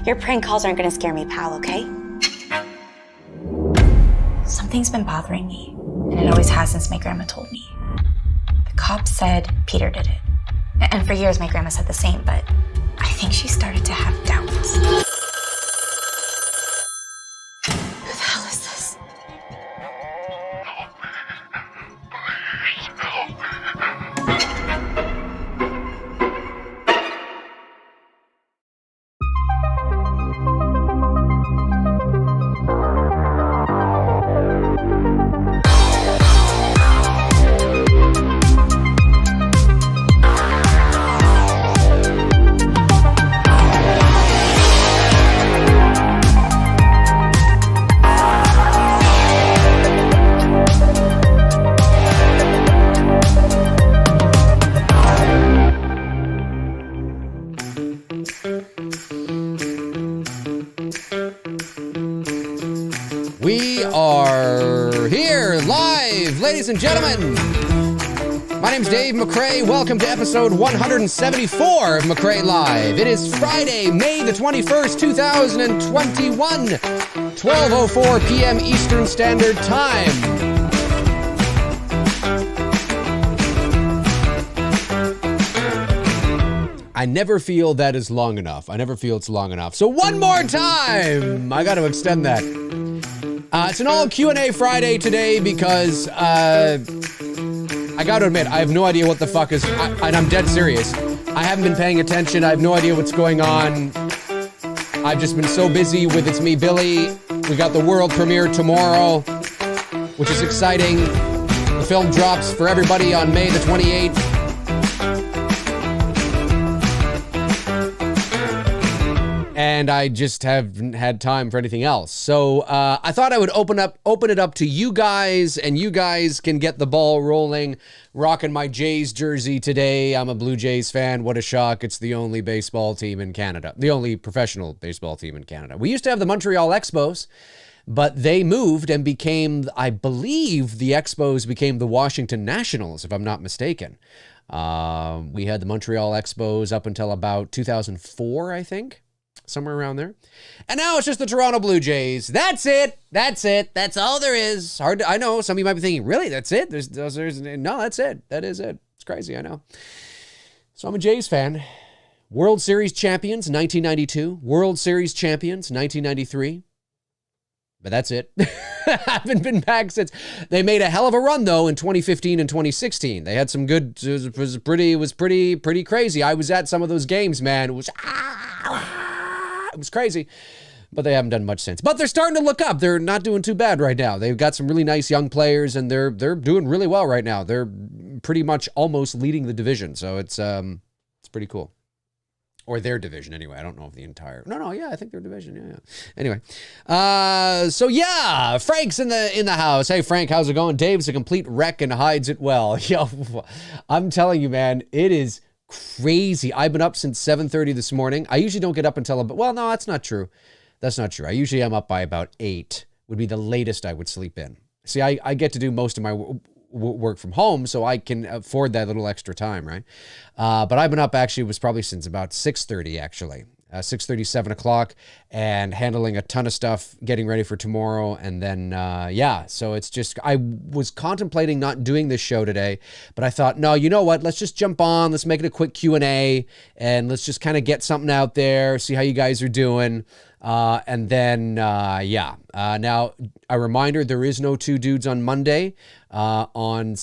Your prank calls aren't gonna scare me, pal, okay? Something's been bothering me, and it always has since my grandma told me. The cops said Peter did it. And for years my grandma said the same, but I think she started to have doubts. Who the hell is this? We are here live, ladies and gentlemen. My name's Dave Mcrae. Welcome to episode 174 of Mcrae Live. It is Friday, May the 21st, 2021, 12:04 p.m. Eastern Standard Time. I never feel that is long enough. I never feel it's long enough. So one more time, I got to extend that. It's an all Q&A Friday today because I got to admit, I have no idea what the fuck is, and I'm dead serious. I haven't been paying attention. I have no idea what's going on. I've just been so busy with It's Me, Billy. We got the world premiere tomorrow, which is exciting. The film drops for everybody on May the 28th. And I just haven't had time for anything else. So I thought I would open it up to you guys, and you guys can get the ball rolling. Rocking my Jays jersey today. I'm a Blue Jays fan. What a shock. It's the only baseball team in Canada. The only professional baseball team in Canada. We used to have the Montreal Expos, but they moved and became, I believe the Expos became the Washington Nationals, if I'm not mistaken. We had the Montreal Expos up until about 2004, I think. Somewhere around there. And now it's just the Toronto Blue Jays. That's it. That's it. That's all there is. Hard to, I know some of you might be thinking, really? That's it? There's no, that's it. That is it. It's crazy, I know. So I'm a Jays fan. World Series champions, 1992. World Series champions, 1993. But that's it. I haven't been back since. They made a hell of a run, though, in 2015 and 2016. They had some good, it was pretty crazy. I was at some of those games, man. It was crazy, but they haven't done much since. But they're starting to look up. They're not doing too bad right now. They've got some really nice young players, and they're doing really well right now. They're pretty much almost leading the division, so it's pretty cool. Or their division, anyway. I don't know if the entire... No, yeah, I think their division, yeah. Anyway, so yeah, Frank's in the house. Hey, Frank, how's it going? Dave's a complete wreck and hides it well. Yo, I'm telling you, man, it is crazy. I've been up since 7:30 this morning. I usually don't get up until about, well, no, that's not true. That's not true. I usually am up by about 8 would be the latest I would sleep in. See, I get to do most of my work from home, so I can afford that little extra time, right? But I've been up, actually, it was probably since about 6:30, actually. 6:30, 7 o'clock, and handling a ton of stuff, getting ready for tomorrow. And then, yeah, so it's just, I was contemplating not doing this show today, but I thought, no, you know what? Let's just jump on. Let's make it a quick Q&A, and let's just kind of get something out there, see how you guys are doing. And then, yeah. Now, a reminder, there is no Two Dudes on Monday. On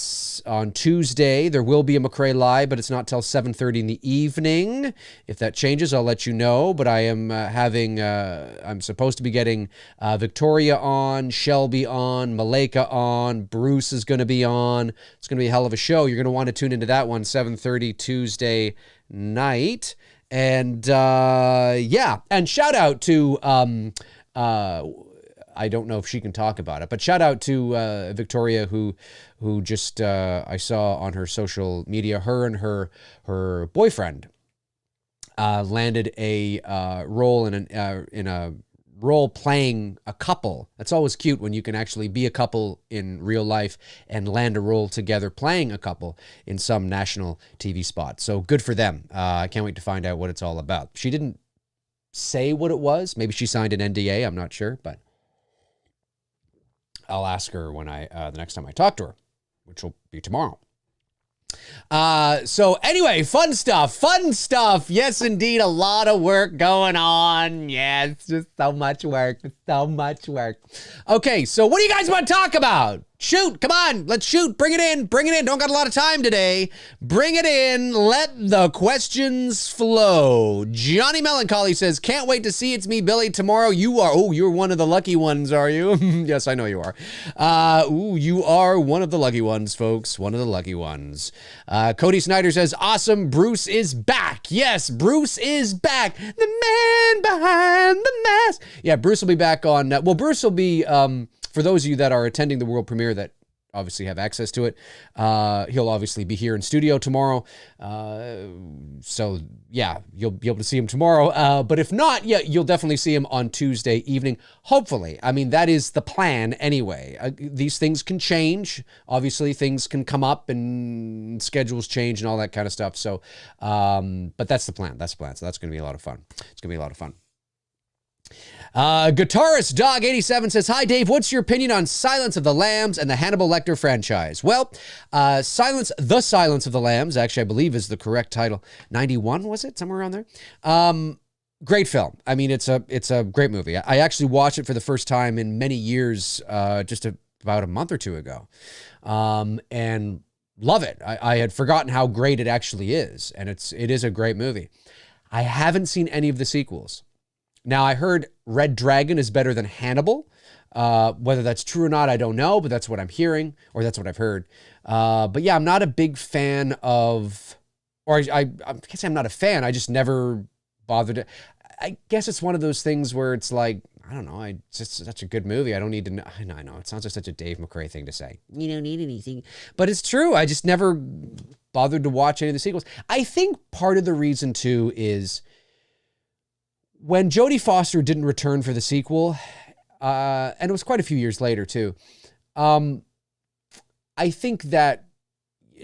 Tuesday, there will be a Mcrae Live, but it's not till 7:30 in the evening. If that changes, I'll let you know. But I am I'm supposed to be getting Victoria on, Shelby on, Malika on, Bruce is going to be on. It's going to be a hell of a show. You're going to want to tune into that one, 7:30 Tuesday night. And yeah, and shout out to I don't know if she can talk about it, but shout out to Victoria, who just I saw on her social media, her and her boyfriend landed a role in a role playing a couple. That's always cute when you can actually be a couple in real life and land a role together playing a couple in some national TV spot. So good for them. I can't wait to find out what it's all about. She didn't say what it was. Maybe she signed an NDA. I'm not sure, but I'll ask her when the next time I talk to her, which will be tomorrow. So anyway, fun stuff. Yes, indeed. A lot of work going on. Yeah, it's just so much work. Okay, so what do you guys want to talk about? Shoot, come on, let's shoot. Bring it in. Don't got a lot of time today. Bring it in. Let the questions flow. Johnny Melancholy says, can't wait to see It's Me, Billy, tomorrow. You're one of the lucky ones, are you? Yes, I know you are. You are one of the lucky ones, folks. One of the lucky ones. Cody Snyder says, awesome, Bruce is back. Yes, Bruce is back. The man behind the mask. Yeah, Bruce will be back on, Bruce will be, for those of you that are attending the world premiere that obviously have access to it, he'll obviously be here in studio tomorrow. So yeah, you'll be able to see him tomorrow. But if not, yeah, you'll definitely see him on Tuesday evening. Hopefully. I mean, that is the plan anyway. These things can change. Obviously, things can come up and schedules change and all that kind of stuff. So, but that's the plan. So that's going to be a lot of fun. Guitarist Dog 87 says, hi Dave, what's your opinion on Silence of the Lambs and the Hannibal Lecter franchise? Well, Silence of the Lambs, actually I believe is the correct title. 91 was it? Somewhere around there. Great film. I mean, it's a great movie. I actually watched it for the first time in many years, just about a month or two ago. And love it. I had forgotten how great it actually is. And it is a great movie. I haven't seen any of the sequels. Now, I heard Red Dragon is better than Hannibal. Whether that's true or not, I don't know, but that's what I'm hearing, or that's what I've heard. But yeah, I'm not a big fan of, or I can't say I'm not a fan, I just never bothered to. I guess it's one of those things where it's like, I don't know, it's just such a good movie. I don't need to know. I know, it sounds like such a Dave Mcrae thing to say. You don't need anything. But it's true. I just never bothered to watch any of the sequels. I think part of the reason, too, is when Jodie Foster didn't return for the sequel, and it was quite a few years later too, I think that,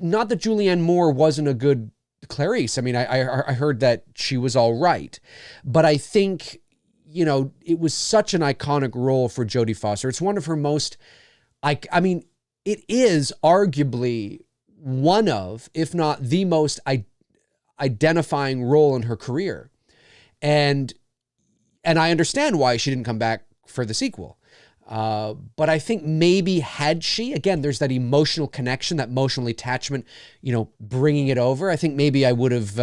not that Julianne Moore wasn't a good Clarice. I mean, I heard that she was all right, but I think, it was such an iconic role for Jodie Foster. It's one of her most, I mean, it is arguably one of, if not the most identifying role in her career. And I understand why she didn't come back for the sequel. But I think maybe had she, again, there's that emotional connection, that emotional attachment, bringing it over. I think maybe I would have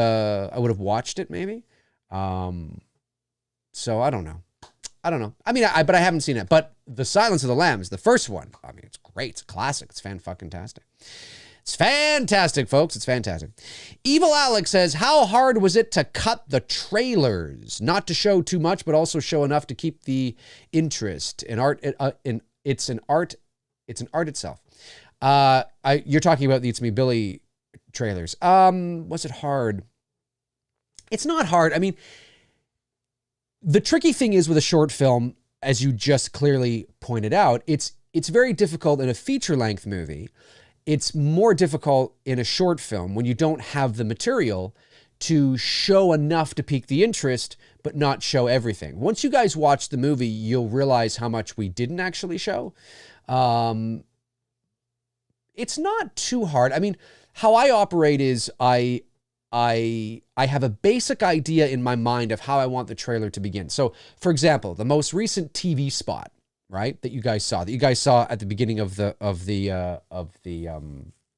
watched it maybe. So I don't know. I mean, but I haven't seen it. But The Silence of the Lambs, the first one, I mean, it's great. It's a classic. It's fan-fucking-tastic. It's fantastic, folks. It's fantastic. Evil Alex says, how hard was it to cut the trailers? Not to show too much, but also show enough to keep the interest in art. It's an art itself. You're talking about the It's Me, Billy trailers. Was it hard? It's not hard. I mean, the tricky thing is with a short film, as you just clearly pointed out, it's very difficult in a feature-length movie. It's more difficult in a short film when you don't have the material to show enough to pique the interest, but not show everything. Once you guys watch the movie, you'll realize how much we didn't actually show. It's not too hard. I mean, how I operate is I have a basic idea in my mind of how I want the trailer to begin. So, for example, the most recent TV spot, right, that you guys saw at the beginning of the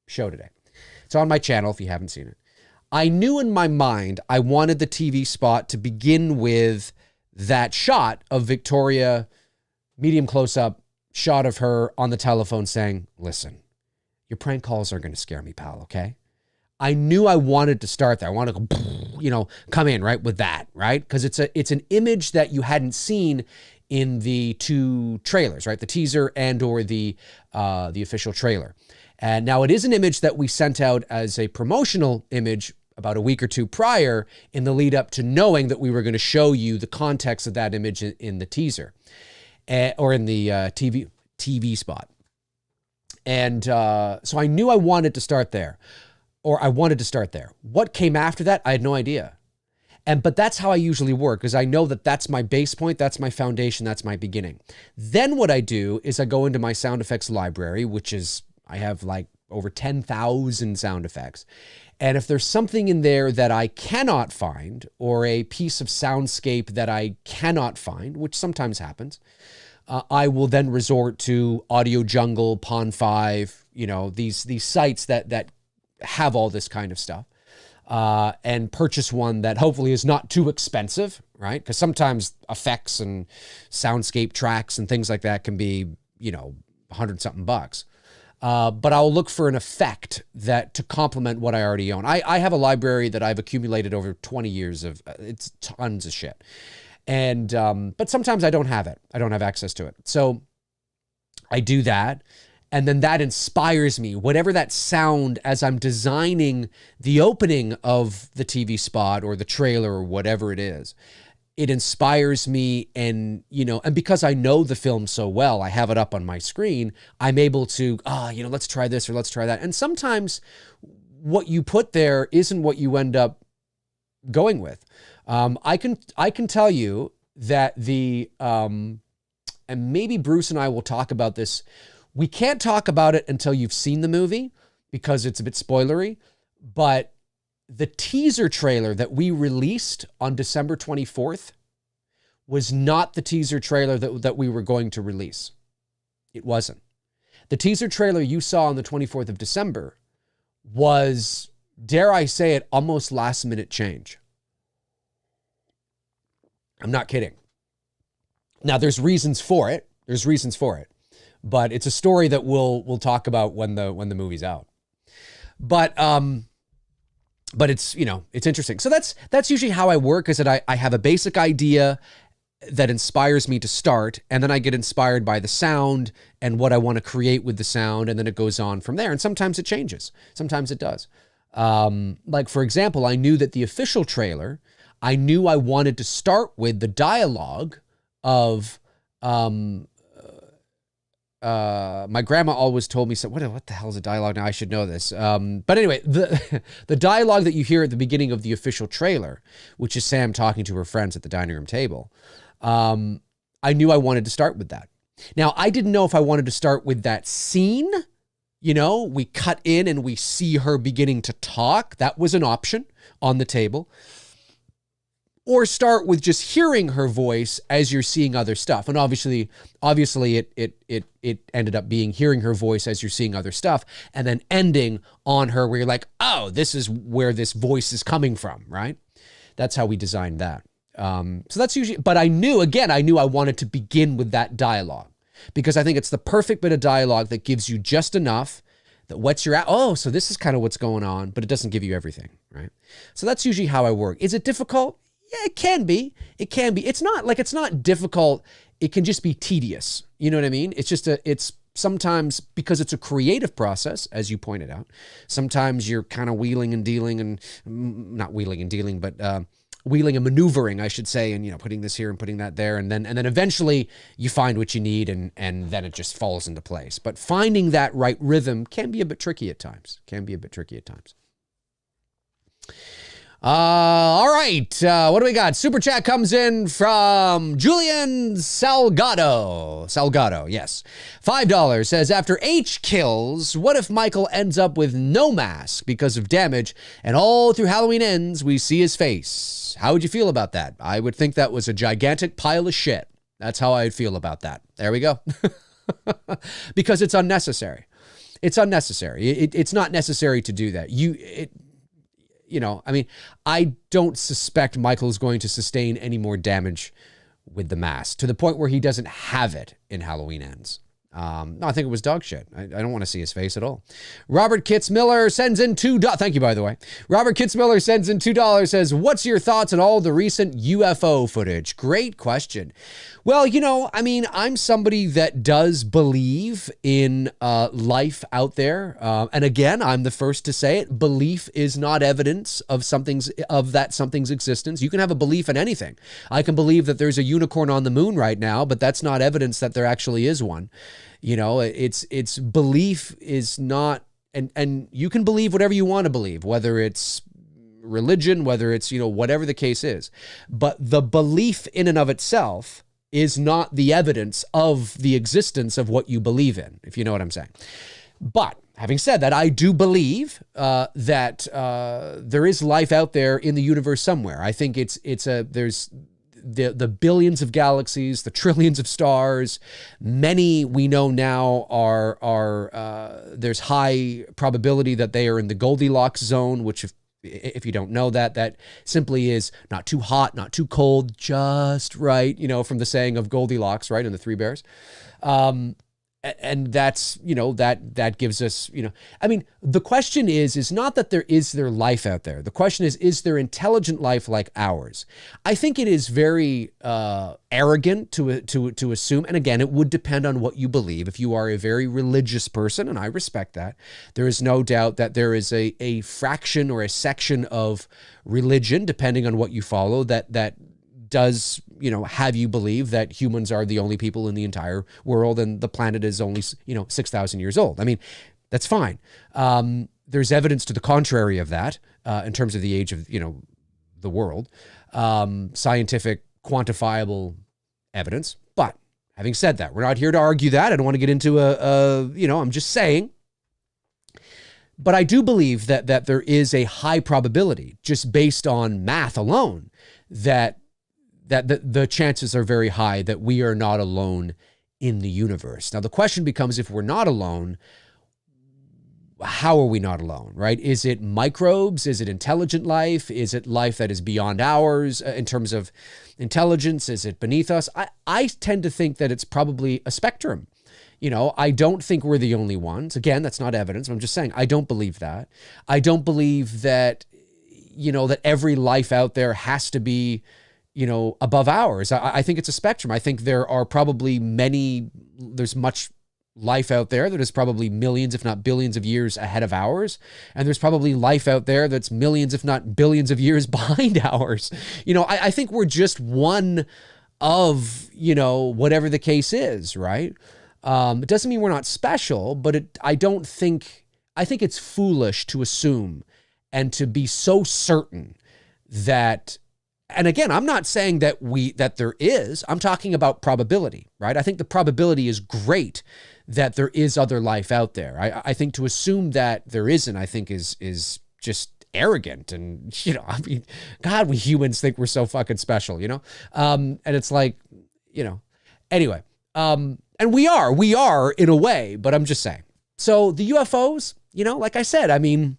show today. It's on my channel if you haven't seen it. I knew in my mind I wanted the TV spot to begin with that shot of Victoria, medium close-up shot of her on the telephone saying, listen, your prank calls aren't going to scare me, pal, okay? I knew I wanted to start there. I wanted to go, come in, right, with that, right? Because it's an image that you hadn't seen in the two trailers, right? The teaser and or the official trailer. And now it is an image that we sent out as a promotional image about a week or two prior in the lead up to knowing that we were going to show you the context of that image in the teaser or in the TV spot. And so I knew I wanted to start there, or I wanted to start there. What came after that, I had no idea. But that's how I usually work, because I know that that's my base point, that's my foundation, that's my beginning. Then what I do is I go into my sound effects library, which is, I have like over 10,000 sound effects. And if there's something in there that I cannot find, or a piece of soundscape that I cannot find, which sometimes happens, I will then resort to Audio Jungle, Pond5, these sites that have all this kind of stuff. And purchase one that hopefully is not too expensive, right? Because sometimes effects and soundscape tracks and things like that can be, $100-something bucks. But I'll look for an effect to complement what I already own. I have a library that I've accumulated over 20 years of, it's tons of shit. And, but sometimes I don't have it. I don't have access to it. So I do that. And then that inspires me, whatever that sound, as I'm designing the opening of the TV spot or the trailer or whatever it is, it inspires me. And, and because I know the film so well, I have it up on my screen, I'm able to, let's try this or let's try that. And sometimes what you put there isn't what you end up going with. I can tell you that and maybe Bruce and I will talk about this. We can't talk about it until you've seen the movie because it's a bit spoilery, but the teaser trailer that we released on December 24th was not the teaser trailer that we were going to release. It wasn't. The teaser trailer you saw on the 24th of December was, dare I say it, almost last minute change. I'm not kidding. Now there's reasons for it. But it's a story that we'll talk about when the movie's out. But it's, it's interesting. So that's usually how I work, is that I have a basic idea that inspires me to start, and then I get inspired by the sound and what I want to create with the sound, and then it goes on from there. And sometimes it changes. Sometimes it does. Like, for example, I knew that the official trailer, I knew I wanted to start with the dialogue of my grandma always told me, so what the hell is a dialogue now? I should know this. But anyway, the dialogue that you hear at the beginning of the official trailer, which is Sam talking to her friends at the dining room table, I knew I wanted to start with that. Now, I didn't know if I wanted to start with that scene. We cut in and we see her beginning to talk. That was an option on the table. Or start with just hearing her voice as you're seeing other stuff. And obviously it ended up being hearing her voice as you're seeing other stuff, and then ending on her where you're like, oh, this is where this voice is coming from, right? That's how we designed that. So that's usually, but I knew I wanted to begin with that dialogue, because I think it's the perfect bit of dialogue that gives you just enough that whets your, so this is kind of what's going on, but it doesn't give you everything, right? So that's usually how I work. Is it difficult? Yeah, it can be. It's not difficult. It can just be tedious. You know what I mean? It's sometimes, because it's a creative process, as you pointed out, sometimes you're kind of wheeling and dealing, and not wheeling and dealing, but wheeling and maneuvering, I should say, and, putting this here and putting that there. And then eventually you find what you need, and then it just falls into place. But finding that right rhythm can be a bit tricky at times. All right. What do we got? Super chat comes in from Julian Salgado, yes. $5 says, after H kills, what if Michael ends up with no mask because of damage, and all through Halloween Ends, we see his face? How would you feel about that? I would think that was a gigantic pile of shit. That's how I'd feel about that. There we go. Because it's unnecessary. It's unnecessary. It's not necessary to do that. I don't suspect Michael's going to sustain any more damage with the mask, to the point where he doesn't have it in Halloween Ends. No, I think it was dog shit. I don't want to see his face at all. Robert Kitzmiller sends in $2. Thank you, by the way. Robert Kitzmiller sends in $2, says, what's your thoughts on all the recent UFO footage? Great question. Well, I'm somebody that does believe in life out there. And again, I'm the first to say it. Belief is not evidence of something's existence. You can have a belief in anything. I can believe that there's a unicorn on the moon right now, but that's not evidence that there actually is one. It's belief is not, and you can believe whatever you want to believe, whether it's religion, whether it's, whatever the case is. But the belief in and of itself is not the evidence of the existence of what you believe in, if you know what I'm saying. But having said that, I do believe that there is life out there in the universe somewhere. I think there's the billions of galaxies, the trillions of stars. Many we know now are there's high probability that they are in the Goldilocks zone, which if you don't know that simply is not too hot, not too cold, just right, from the saying of Goldilocks, right, in the Three Bears. And that's, that gives us, I mean, the question is not that is there life out there? The question is there intelligent life like ours? I think it is very arrogant to assume, and again, it would depend on what you believe. If you are a very religious person, and I respect that, there is no doubt that there is a fraction or a section of religion, depending on what you follow, that does, have you believe that humans are the only people in the entire world and the planet is only, 6,000 years old. I mean, that's fine. There's evidence to the contrary of that in terms of the age of, the world, scientific, quantifiable evidence. But having said that, we're not here to argue that. I don't want to get into I'm just saying. But I do believe that there is a high probability, just based on math alone, that the chances are very high that we are not alone in the universe. Now, the question becomes, if we're not alone, how are we not alone, right? Is it microbes? Is it intelligent life? Is it life that is beyond ours in terms of intelligence? Is it beneath us? I tend to think that it's probably a spectrum. I don't think we're the only ones. Again, that's not evidence. I'm just saying, I don't believe that. I don't believe that, that every life out there has to be above ours. I think it's a spectrum. I think there are probably there's much life out there that is probably millions, if not billions of years ahead of ours. And there's probably life out there that's millions, if not billions of years behind ours. I think we're just one of, whatever the case is, right? It doesn't mean we're not special, but I think it's foolish to assume and to be so certain that. And again, I'm not saying that there is. I'm talking about probability, right? I think the probability is great that there is other life out there. I think to assume that there isn't, I think is just arrogant. And, God, we humans think we're so fucking special, and it's like, anyway, and we are in a way, but I'm just saying. So the UFOs, like I said, I mean,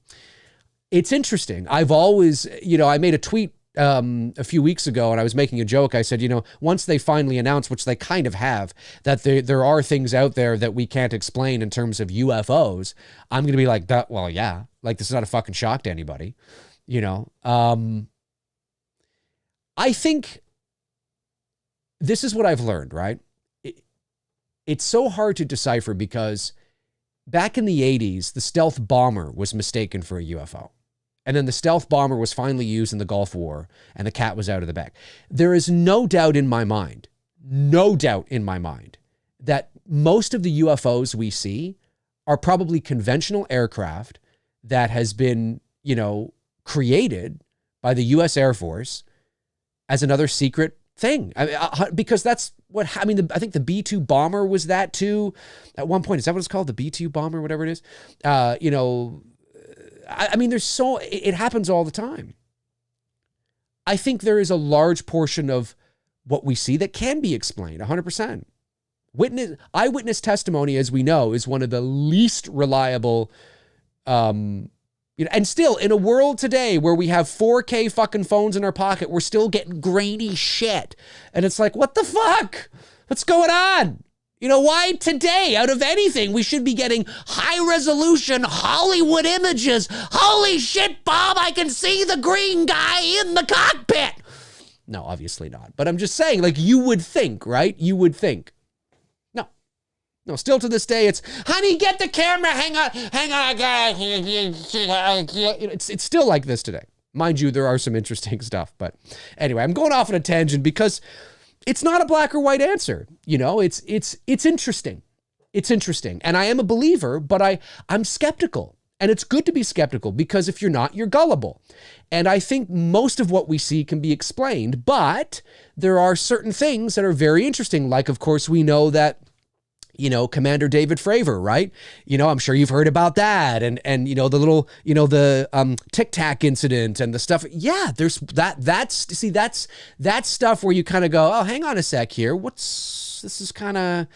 it's interesting. I've always, I made a tweet a few weeks ago, and I was making a joke. I said, once they finally announce, which they kind of have, that there are things out there that we can't explain in terms of UFOs, I'm going to be like, that. Well, yeah, like this is not a fucking shock to anybody, I think this is what I've learned, right? It's so hard to decipher because back in the 80s, the stealth bomber was mistaken for a UFO. And then the stealth bomber was finally used in the Gulf War, and the cat was out of the bag. There is no doubt in my mind, that most of the UFOs we see are probably conventional aircraft that has been, created by the U.S. Air Force as another secret thing. Because that's what, I think the B-2 bomber was that too. At one point, is that what it's called? The B-2 bomber, whatever it is. It happens all the time. I think there is a large portion of what we see that can be explained 100%. Eyewitness testimony, as we know, is one of the least reliable, and still in a world today where we have 4K fucking phones in our pocket, we're still getting grainy shit. And it's like, what the fuck? What's going on? Why today, out of anything, we should be getting high-resolution Hollywood images? Holy shit, Bob, I can see the green guy in the cockpit. No, obviously not. But I'm just saying, like, you would think, right? You would think. No, still to this day, it's, honey, get the camera, hang on. It's still like this today. Mind you, there are some interesting stuff. But anyway, I'm going off on a tangent because it's not a black or white answer. It's interesting. It's interesting. And I am a believer, but I'm skeptical. And it's good to be skeptical, because if you're not, you're gullible. And I think most of what we see can be explained, but there are certain things that are very interesting. Like, of course, we know that, Commander David Fravor, right? I'm sure you've heard about that. And the little, the Tic Tac incident and the stuff. Yeah, there's that's stuff where you kind of go, oh, hang on a sec here. This is kind of,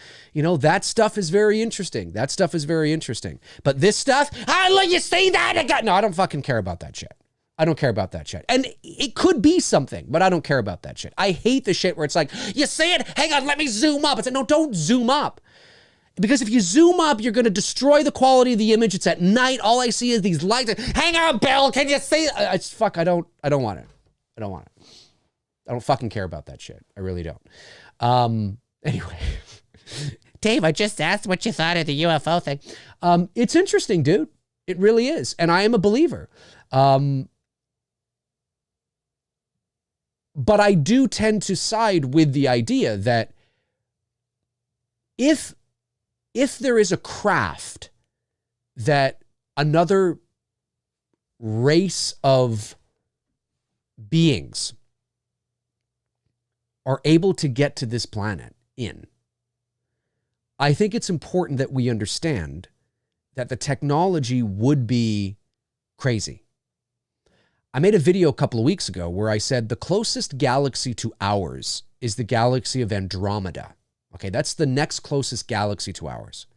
that stuff is very interesting. That stuff is very interesting. But this stuff, let you see that again. No, I don't fucking care about that shit. I don't care about that shit. And it could be something, but I don't care about that shit. I hate the shit where it's like, you see it? Hang on, let me zoom up. It's like, no, don't zoom up. Because if you zoom up, you're going to destroy the quality of the image. It's at night. All I see is these lights. Hang on, Bill. Can you see? I don't want it. I don't want it. I don't fucking care about that shit. I really don't. Anyway, Dave, I just asked what you thought of the UFO thing. It's interesting, dude. It really is. And I am a believer. But I do tend to side with the idea that if there is a craft that another race of beings are able to get to this planet in, I think it's important that we understand that the technology would be crazy. I made a video a couple of weeks ago where I said the closest galaxy to ours is the galaxy of Andromeda. Okay, that's the next closest galaxy to ours.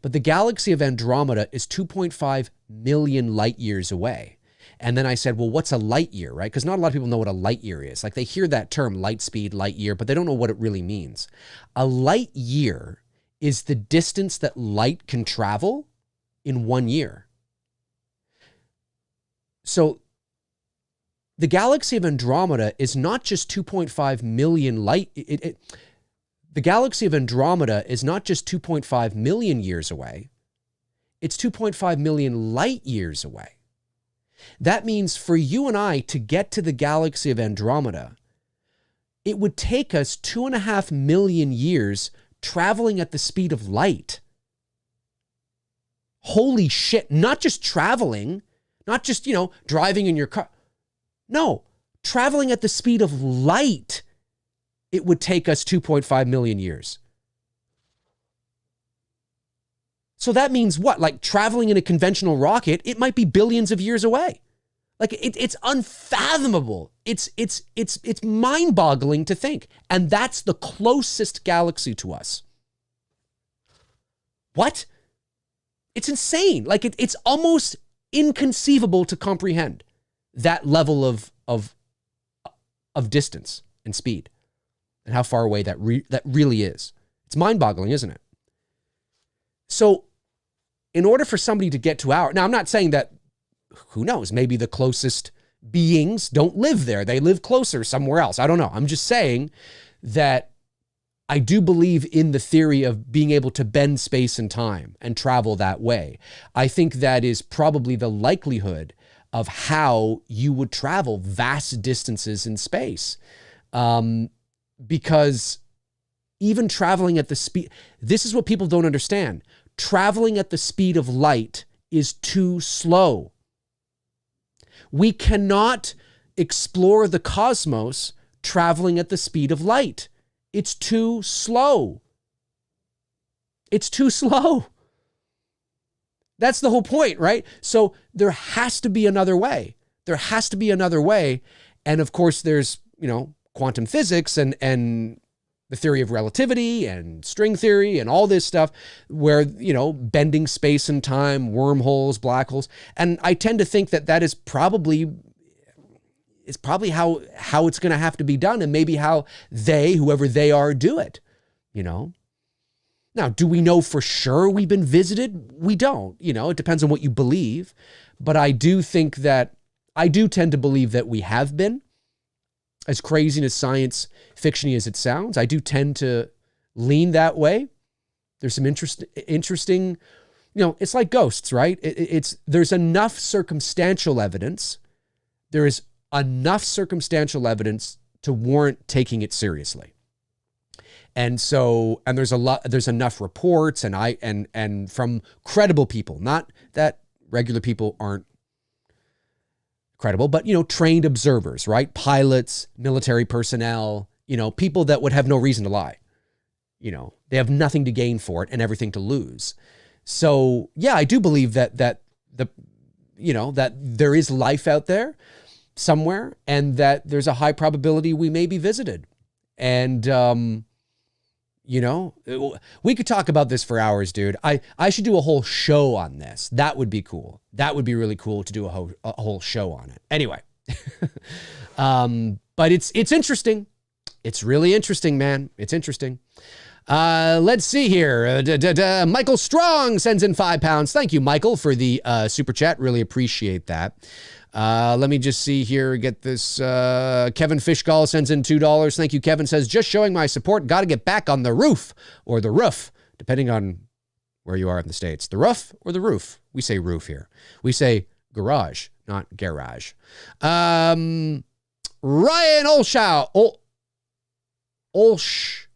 But the galaxy of Andromeda is 2.5 million light years away. And then I said, well, what's a light year, right? Because not a lot of people know what a light year is. Like, they hear that term, light speed, light year, but they don't know what it really means. A light year is the distance that light can travel in 1 year. So the galaxy of Andromeda is not just 2.5 million light. The galaxy of Andromeda is not just 2.5 million years away. It's 2.5 million light years away. That means for you and I to get to the galaxy of Andromeda, it would take us 2.5 million years traveling at the speed of light. Holy shit. Not just traveling, not just, driving in your car. No, traveling at the speed of light, it would take us 2.5 million years. So that means what? Like, traveling in a conventional rocket, it might be billions of years away. Like, it's unfathomable. It's mind-boggling to think. And that's the closest galaxy to us. What? It's insane. Like, it's almost inconceivable to comprehend that level of distance and speed and how far away that really is. It's mind-boggling, isn't it? So in order for somebody to get to now I'm not saying that, who knows, maybe the closest beings don't live there. They live closer somewhere else. I don't know. I'm just saying that I do believe in the theory of being able to bend space and time and travel that way. I think that is probably the likelihood of how you would travel vast distances in space. Because even traveling at the speed, this is what people don't understand. Traveling at the speed of light is too slow. We cannot explore the cosmos traveling at the speed of light. It's too slow. It's too slow. That's the whole point, right? So there has to be another way. There has to be another way. And of course, there's, quantum physics and the theory of relativity and string theory and all this stuff where, bending space and time, wormholes, black holes. And I tend to think that is probably how it's going to have to be done, and maybe how whoever they are, do it, Now, do we know for sure we've been visited? We don't, it depends on what you believe. But I do tend to believe that we have been. As crazy and as science fiction-y as it sounds, I do tend to lean that way. There's some interesting, it's like ghosts, right? There's enough circumstantial evidence. There is enough circumstantial evidence to warrant taking it seriously. And so, there's enough reports and from credible people, not that regular people aren't credible, but, you know, trained observers, right? Pilots, military personnel, you know, people that would have no reason to lie. You know, they have nothing to gain for it and everything to lose. So, yeah, I do believe that that there is life out there somewhere, and that there's a high probability we may be visited. And, you know, we could talk about this for hours, dude. I should do a whole show on this. That would be cool. That would be really cool to do a whole show on it. Anyway, but it's interesting. It's really interesting, man. It's interesting. Let's see here. Michael Strong sends in £5. Thank you, Michael, for the super chat. Really appreciate that. Let me just see here. Get this. Kevin Fishgall sends in $2. Thank you, Kevin. Says, just showing my support. Got to get back on the roof, or the roof, depending on where you are in the States. The roof or the roof? We say roof here. We say garage, not garage. Ryan Olshow. Olshow.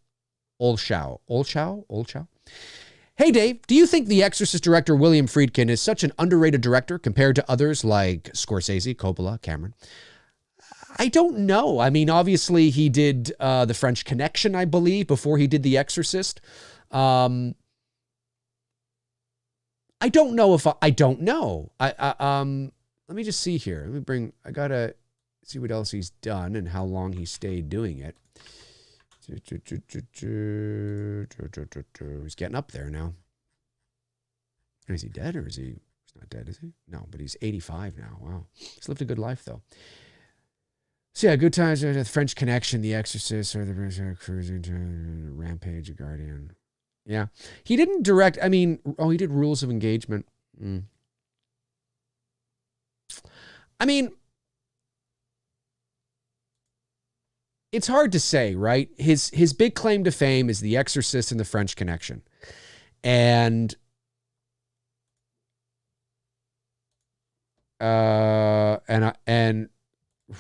Hey, Dave, do you think The Exorcist director William Friedkin is such an underrated director compared to others like Scorsese, Coppola, Cameron? I don't know. I mean, obviously he did The French Connection, I believe, before he did The Exorcist. I don't know if I don't know. Let me just see here. I gotta see what else he's done and how long he stayed doing it. He's getting up there now. Is he dead, or is he? He's not dead, is he? No, but he's 85 now. Wow. He's lived a good life, though. So yeah, Good Times, The French Connection, The Exorcist, or The Cruising, Rampage, A Guardian. Yeah. He didn't direct, he did Rules of Engagement. It's hard to say, right? His big claim to fame is The Exorcist and The French Connection. And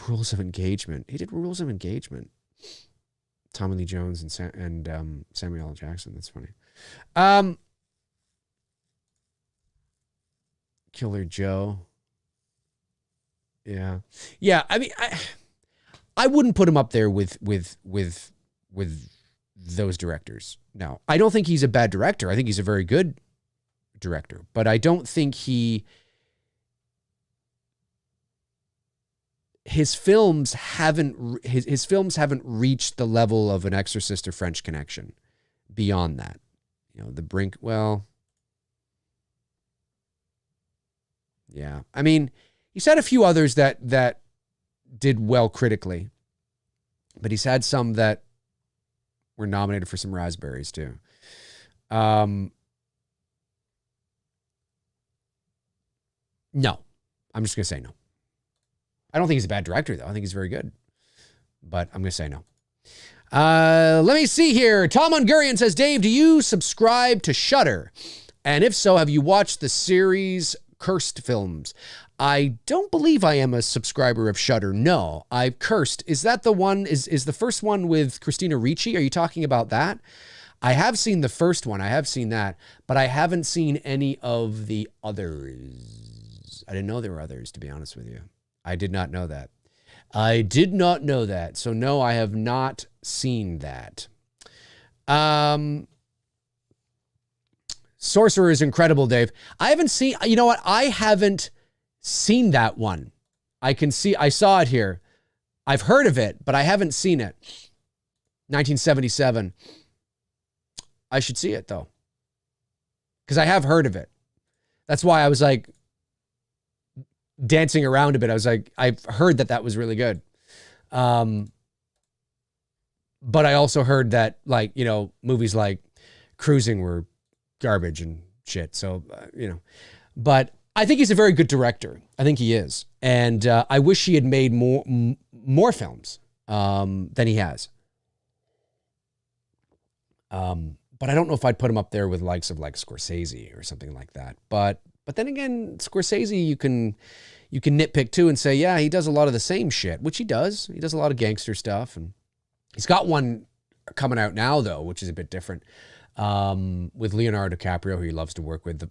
Rules of Engagement. He did Rules of Engagement. Tommy Lee Jones and Samuel L. Jackson. That's funny. Killer Joe. Yeah. Yeah, I wouldn't put him up there with those directors. No, I don't think he's a bad director. I think he's a very good director, but I don't think his films haven't reached the level of an Exorcist or French Connection. Beyond that, you know, The Brink. Well, yeah. He's had a few others that did well critically, but he's had some that were nominated for some raspberries too. No, I'm just going to say no. I don't think he's a bad director, though. I think he's very good, but I'm going to say no. Let me see here. Tom Ungurian says, Dave, do you subscribe to Shudder? And if so, have you watched the series Cursed films? I don't believe I am a subscriber of Shudder. No, I've Cursed. Is that the one? Is the first one with Christina Ricci? Are you talking about that? I have seen the first one. I have seen that, but I haven't seen any of the others. I didn't know there were others, to be honest with you. I did not know that. So no, I have not seen that. Sorcerer is incredible, Dave. I haven't seen, you know what? I haven't seen that one. I saw it here. I've heard of it, but I haven't seen it. 1977. I should see it though, because I have heard of it. That's why I was like dancing around a bit. I was like, I've heard that was really good. But I also heard that, like, you know, movies like Cruising were garbage and shit. So, but I think he's a very good director. I think he is. And I wish he had made more films than he has. But I don't know if I'd put him up there with likes of like Scorsese or something like that. But then again, Scorsese, you can nitpick too and say, yeah, he does a lot of the same shit, which he does. He does a lot of gangster stuff. And he's got one coming out now, though, which is a bit different. with Leonardo DiCaprio, who he loves to work with,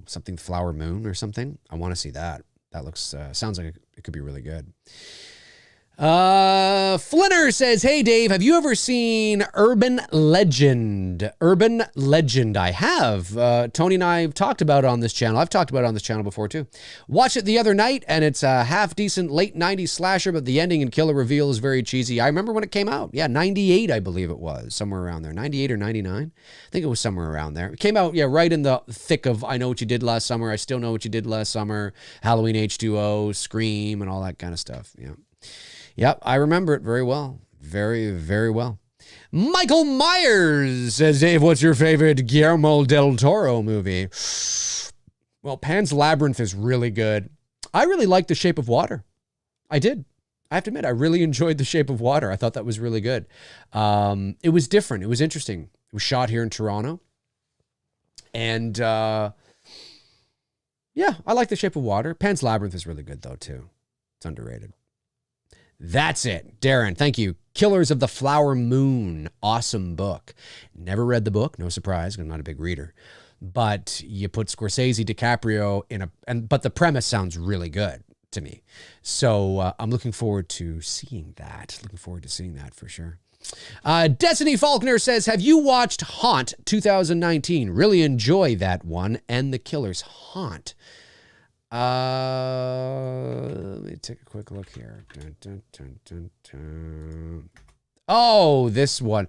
something Flower Moon or something. I want to see that. That looks, sounds like it could be really good. Flinner says, hey Dave, have you ever seen Urban Legend? Urban Legend, I have. Tony and I have talked about it on this channel. I've talked about it on this channel before too. Watched it the other night, and it's a half-decent late 90s slasher, but the ending and killer reveal is very cheesy. I remember when it came out. Yeah, 98, I believe it was. Somewhere around there. 98 or 99? I think it was somewhere around there. It came out, yeah, right in the thick of I Know What You Did Last Summer, I Still Know What You Did Last Summer, Halloween H2O, Scream, and all that kind of stuff. Yeah. Yep, I remember it very well. Very, very well. Michael Myers says, Dave, what's your favorite Guillermo del Toro movie? Well, Pan's Labyrinth is really good. I really liked The Shape of Water. I did. I have to admit, I really enjoyed The Shape of Water. I thought that was really good. It was different. It was interesting. It was shot here in Toronto. And, yeah, I like The Shape of Water. Pan's Labyrinth is really good, though, too. It's underrated. That's it. Darren, thank you. Killers of the Flower Moon. Awesome book. Never read the book. No surprise. I'm not a big reader. But you put Scorsese, DiCaprio in but the premise sounds really good to me. So I'm looking forward to seeing that. Looking forward to seeing that for sure. Destiny Faulkner says, have you watched Haunt 2019? Really enjoy that one and The Killer's Haunt. Let me take a quick look here. Dun, dun, dun, dun, dun. Oh, this one.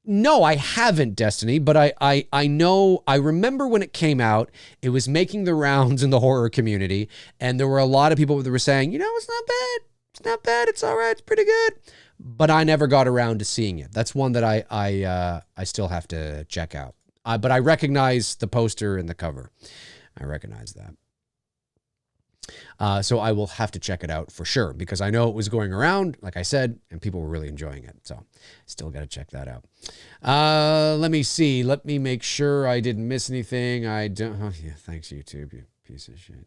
No, I haven't, Destiny, but I know, I remember when it came out, it was making the rounds in the horror community, and there were a lot of people that were saying, you know, it's not bad. It's not bad. It's all right. It's pretty good. But I never got around to seeing it. That's one that I still have to check out. But I recognize the poster and the cover. I recognize that. So I will have to check it out for sure, because I know it was going around, like I said, and people were really enjoying it. So still got to check that out. Let me see. Let me make sure I didn't miss anything. I don't. Oh, yeah. Thanks, YouTube, you piece of shit.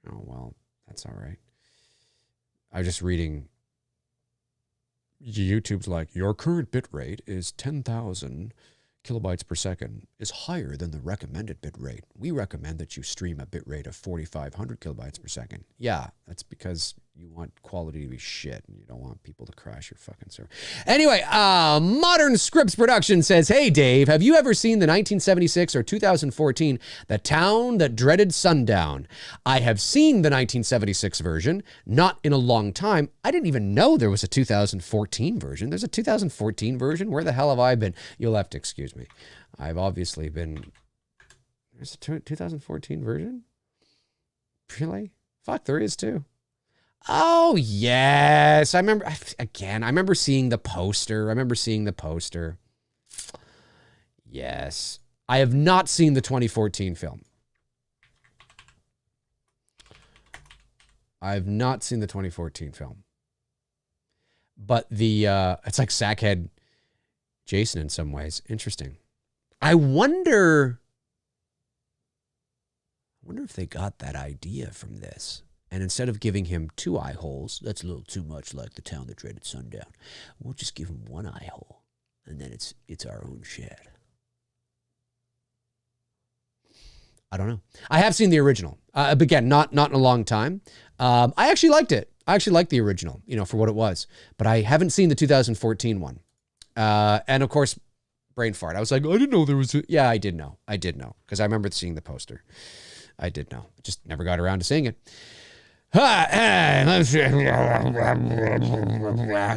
Oh, well, that's all right. I was just reading. YouTube's like, your current bit rate is 10,000 kilobytes per second is higher than the recommended bit rate. We recommend that you stream a bit rate of 4,500 kilobytes per second. Yeah, that's because you want quality to be shit and you don't want people to crash your fucking server. Anyway, Modern Scripts Production says, hey Dave, have you ever seen the 1976 or 2014 The Town That Dreaded Sundown? I have seen the 1976 version, not in a long time. I didn't even know there was a 2014 version. There's a 2014 version? Where the hell have I been? You'll have to excuse me. I've obviously been... There's a 2014 version? Really? Fuck, there is too. Oh, yes. I remember seeing the poster. Yes. I have not seen the 2014 film. But it's like Sackhead Jason in some ways. Interesting. I wonder if they got that idea from this. And instead of giving him 2 eye holes, that's a little too much like The Town That Dreaded Sundown. We'll just give him 1 eye hole, and then it's our own shit. I don't know. I have seen the original. But again, not in a long time. I actually liked it. I actually liked the original, for what it was. But I haven't seen the 2014 one. And of course, brain fart. I was like, I didn't know there was a... Yeah, I did know. Because I remember seeing the poster. I did know. Just never got around to seeing it.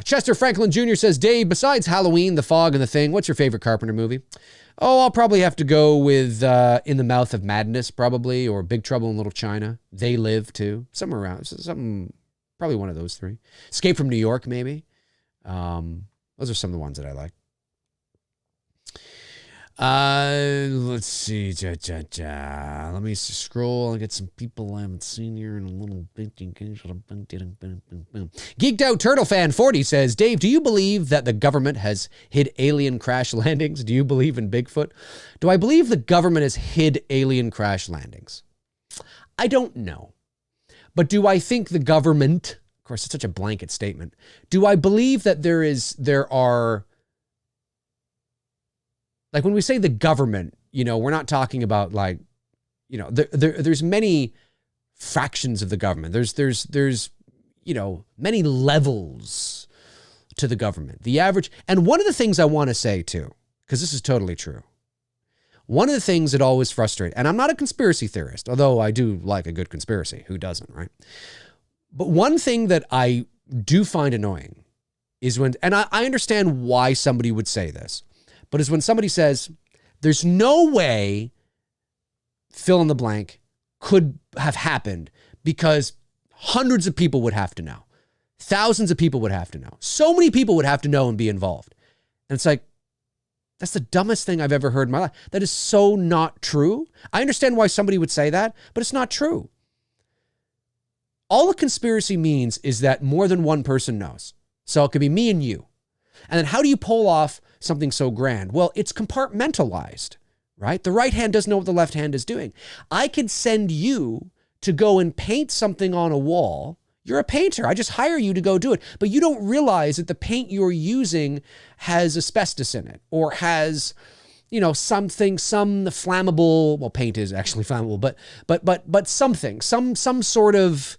Chester Franklin Jr. says, Dave, besides Halloween, The Fog, and The Thing, what's your favorite Carpenter movie? Oh, I'll probably have to go with In the Mouth of Madness, probably, or Big Trouble in Little China. They Live, too. Somewhere around. Probably one of those 3. Escape from New York, maybe. Those are some of the ones that I like. Let's see. Let me scroll and get some people I haven't seen here in a little bit. Geeked Out Turtle Fan 40 says, Dave, do you believe that the government has hid alien crash landings? Do you believe in Bigfoot? Do I believe the government has hid alien crash landings? I don't know. But do I think the government course, it's such a blanket statement. Do I believe that there are, like when we say the government, we're not talking about like, there's many fractions of the government. There's many levels to the government. The average, and one of the things I want to say too, because this is totally true. One of the things that always frustrates, and I'm not a conspiracy theorist, although I do like a good conspiracy. Who doesn't, right? But one thing that I do find annoying is when, and I understand why somebody would say this, but is when somebody says, there's no way fill in the blank could have happened because hundreds of people would have to know. Thousands of people would have to know. So many people would have to know and be involved. And it's like, that's the dumbest thing I've ever heard in my life. That is so not true. I understand why somebody would say that, but it's not true. All a conspiracy means is that more than one person knows. So it could be me and you. And then how do you pull off something so grand? Well, it's compartmentalized, right? The right hand doesn't know what the left hand is doing. I could send you to go and paint something on a wall. You're a painter. I just hire you to go do it. But you don't realize that the paint you're using has asbestos in it or has, some flammable, well, paint is actually flammable, but something, some sort of,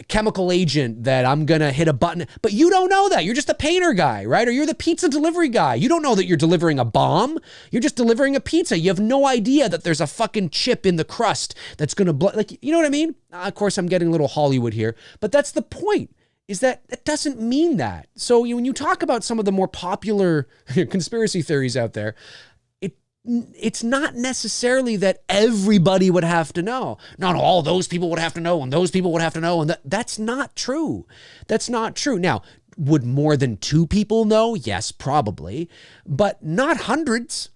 chemical agent that I'm going to hit a button. But you don't know that. You're just a painter guy, right? Or you're the pizza delivery guy. You don't know that you're delivering a bomb. You're just delivering a pizza. You have no idea that there's a fucking chip in the crust that's going to blow. Like, you know what I mean? Of course, I'm getting a little Hollywood here, but that's the point, is that it doesn't mean that. So when you talk about some of the more popular conspiracy theories out there, it's not necessarily that everybody would have to know. Not all those people would have to know and those people would have to know. And that's not true. That's not true. Now, would more than 2 people know? Yes, probably, but not hundreds.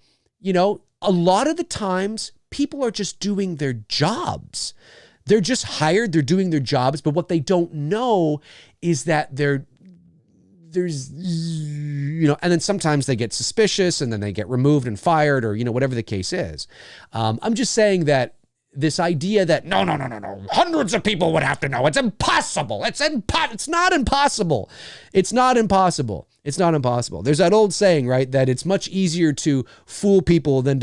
A lot of the times people are just doing their jobs. They're just hired. They're doing their jobs. But what they don't know is that there's, and then sometimes they get suspicious and then they get removed and fired or, whatever the case is. I'm just saying that this idea that no, hundreds of people would have to know. It's impossible. It's not impossible. It's not impossible. It's not impossible. There's that old saying, right? That it's much easier to fool people than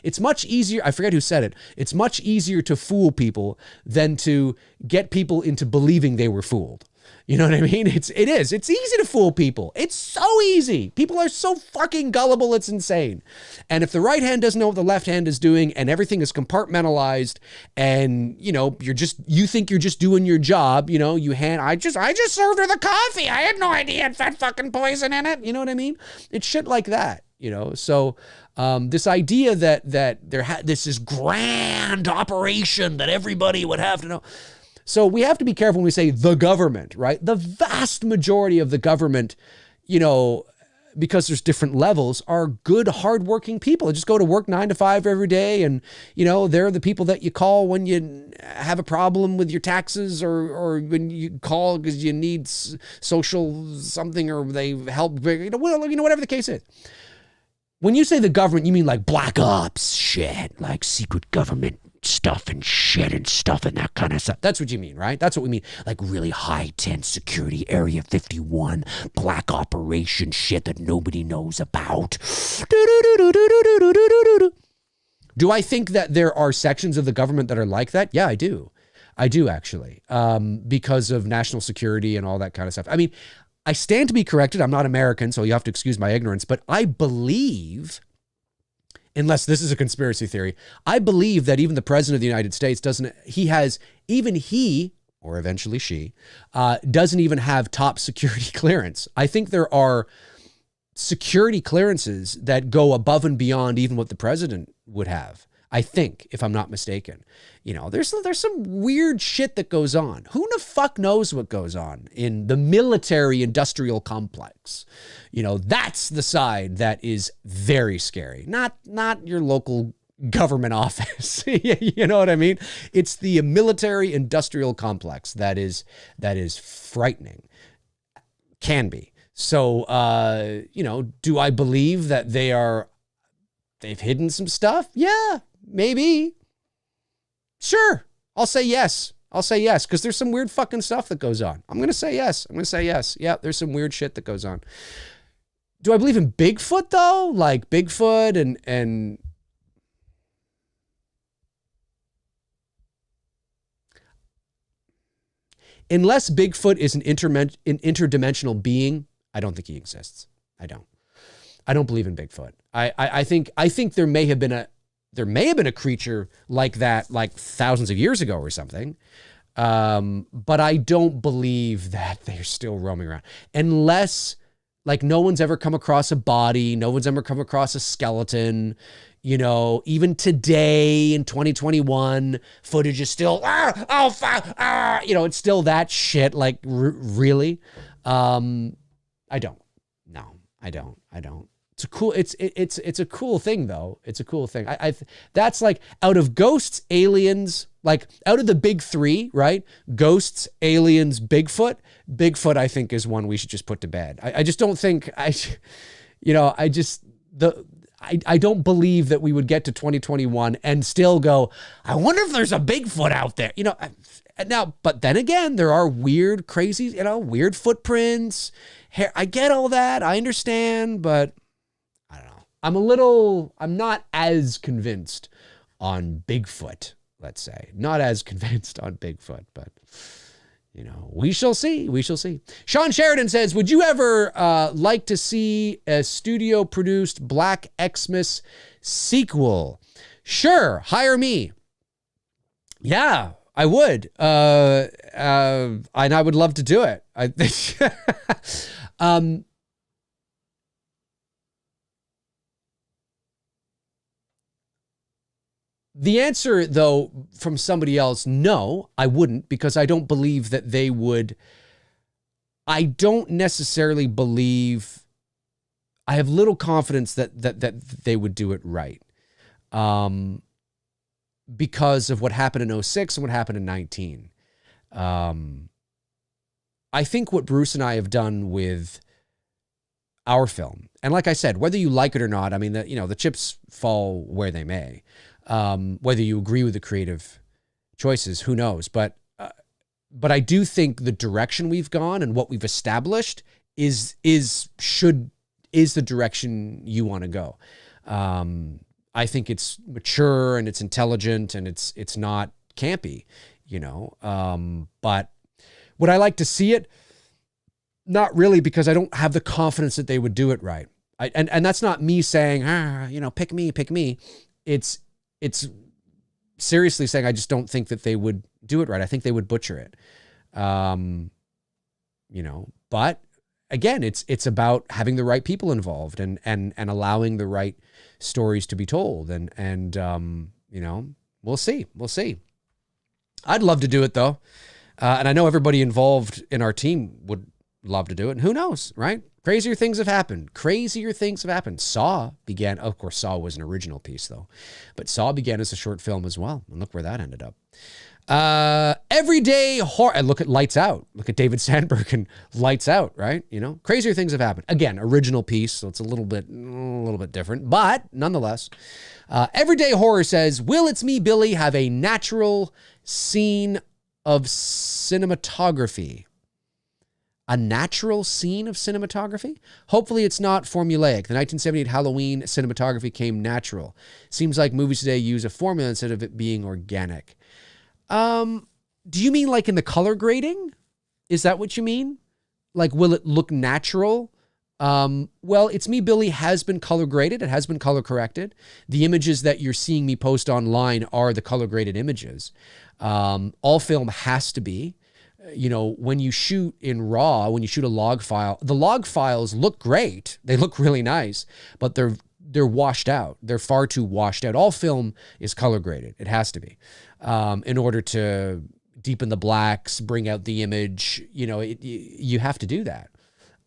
it's much easier. I forget who said it. It's much easier to fool people than to get people into believing they were fooled. You know what I mean? It is. It's easy to fool people. It's so easy. People are so fucking gullible. It's insane. And if the right hand doesn't know what the left hand is doing and everything is compartmentalized and, you think you're just doing your job, I just served her the coffee. I had no idea it had fucking poison in it. You know what I mean? It's shit like that, So this idea that this is grand operation that everybody would have to know. So we have to be careful when we say the government, right? The vast majority of the government, because there's different levels, are good, hardworking people. They just go to work 9 to 5 every day. And, they're the people that you call when you have a problem with your taxes or when you call because you need social something or they help, whatever the case is. When you say the government, you mean like black ops shit, like secret government stuff and shit and stuff and that kind of stuff. That's what you mean, right? That's what we mean. Like really high tense security, Area 51, black operation shit that nobody knows about. Do I think that there are sections of the government that are like that? Yeah, I do. I do actually, because of national security and all that kind of stuff. I mean, I stand to be corrected. I'm not American, so you have to excuse my ignorance, but I believe, unless this is a conspiracy theory, I believe that even the president of the United States or eventually she, doesn't even have top security clearance. I think there are security clearances that go above and beyond even what the president would have. I think, if I'm not mistaken. There's some weird shit that goes on. Who the fuck knows what goes on in the military industrial complex? That's the side that is very scary. Not your local government office. You know what I mean? It's the military industrial complex that is frightening. Can be. So, do I believe that they've hidden some stuff? Yeah. Maybe. Sure. I'll say yes. I'll say yes, because there's some weird fucking stuff that goes on. I'm going to say yes. Yeah, there's some weird shit that goes on. Do I believe in Bigfoot, though? Like Bigfoot and unless Bigfoot is an interdimensional being, I don't think he exists. I don't believe in Bigfoot. I think there may have been a creature like that like thousands of years ago or something. But I don't believe that they're still roaming around unless like no one's ever come across a body. No one's ever come across a skeleton. You know, even today in 2021, footage is still, you know, it's still that shit. Like, really? I don't. No, I don't. It's a cool, it's a cool thing though. It's a cool thing. That's like out of ghosts, aliens, like out of the big three, right? Ghosts, aliens, Bigfoot. Bigfoot, I think, is one we should just put to bed. I just don't think I don't believe that we would get to 2021 and still go, I wonder if there's a Bigfoot out there. You know, now, but then again, there are weird, crazy, you know, weird footprints. I get all that. I understand, but I don't know. I'm not as convinced on Bigfoot, let's say. Not as convinced on Bigfoot, but you know, we shall see. We shall see. Sean Sheridan says, would you ever like to see a studio-produced Black Xmas sequel? Sure, hire me. Yeah, I would. And I would love to do it. The answer, though, from somebody else, no, I wouldn't, because I don't believe that they would. I don't necessarily believe. I have little confidence that they would do it right, because of what happened in 06 and what happened in 19. I think what Bruce and I have done with our film, and like I said, whether you like it or not, I mean, the chips fall where they may. Whether you agree with the creative choices, who knows? But I do think the direction we've gone and what we've established is the direction you want to go. I think it's mature and it's intelligent and it's not campy, you know. But would I like to see it? Not really, because I don't have the confidence that they would do it right. And that's not me saying, pick me. It's seriously saying I just don't think that they would do it right. I think they would butcher it. But again, it's about having the right people involved and allowing the right stories to be told. And we'll see. I'd love to do it though. And I know everybody involved in our team would love to do it. And who knows, right? Crazier things have happened. Saw began, of course, Saw was an original piece though, but Saw began as a short film as well. And look where that ended up. Everyday horror. And look at Lights Out. Look at David Sandberg and Lights Out, right? You know, crazier things have happened. Again, original piece, so it's a little bit different, but nonetheless. Everyday Horror says, will It's Me, Billy have a natural scene of cinematography? A natural scene of cinematography? Hopefully it's not formulaic. The 1978 Halloween cinematography came natural. Seems like movies today use a formula instead of it being organic. Do you mean like in the color grading? Is that what you mean? Like, will it look natural? Well, It's Me, Billy has been color graded. It has been color corrected. The images that you're seeing me post online are the color graded images. All film has to be. You know, when you shoot in RAW, when you shoot a log file, the log files look great. They look really nice, but they're washed out. They're far too washed out. All film is color graded. It has to be, in order to deepen the blacks, bring out the image. You know, you have to do that.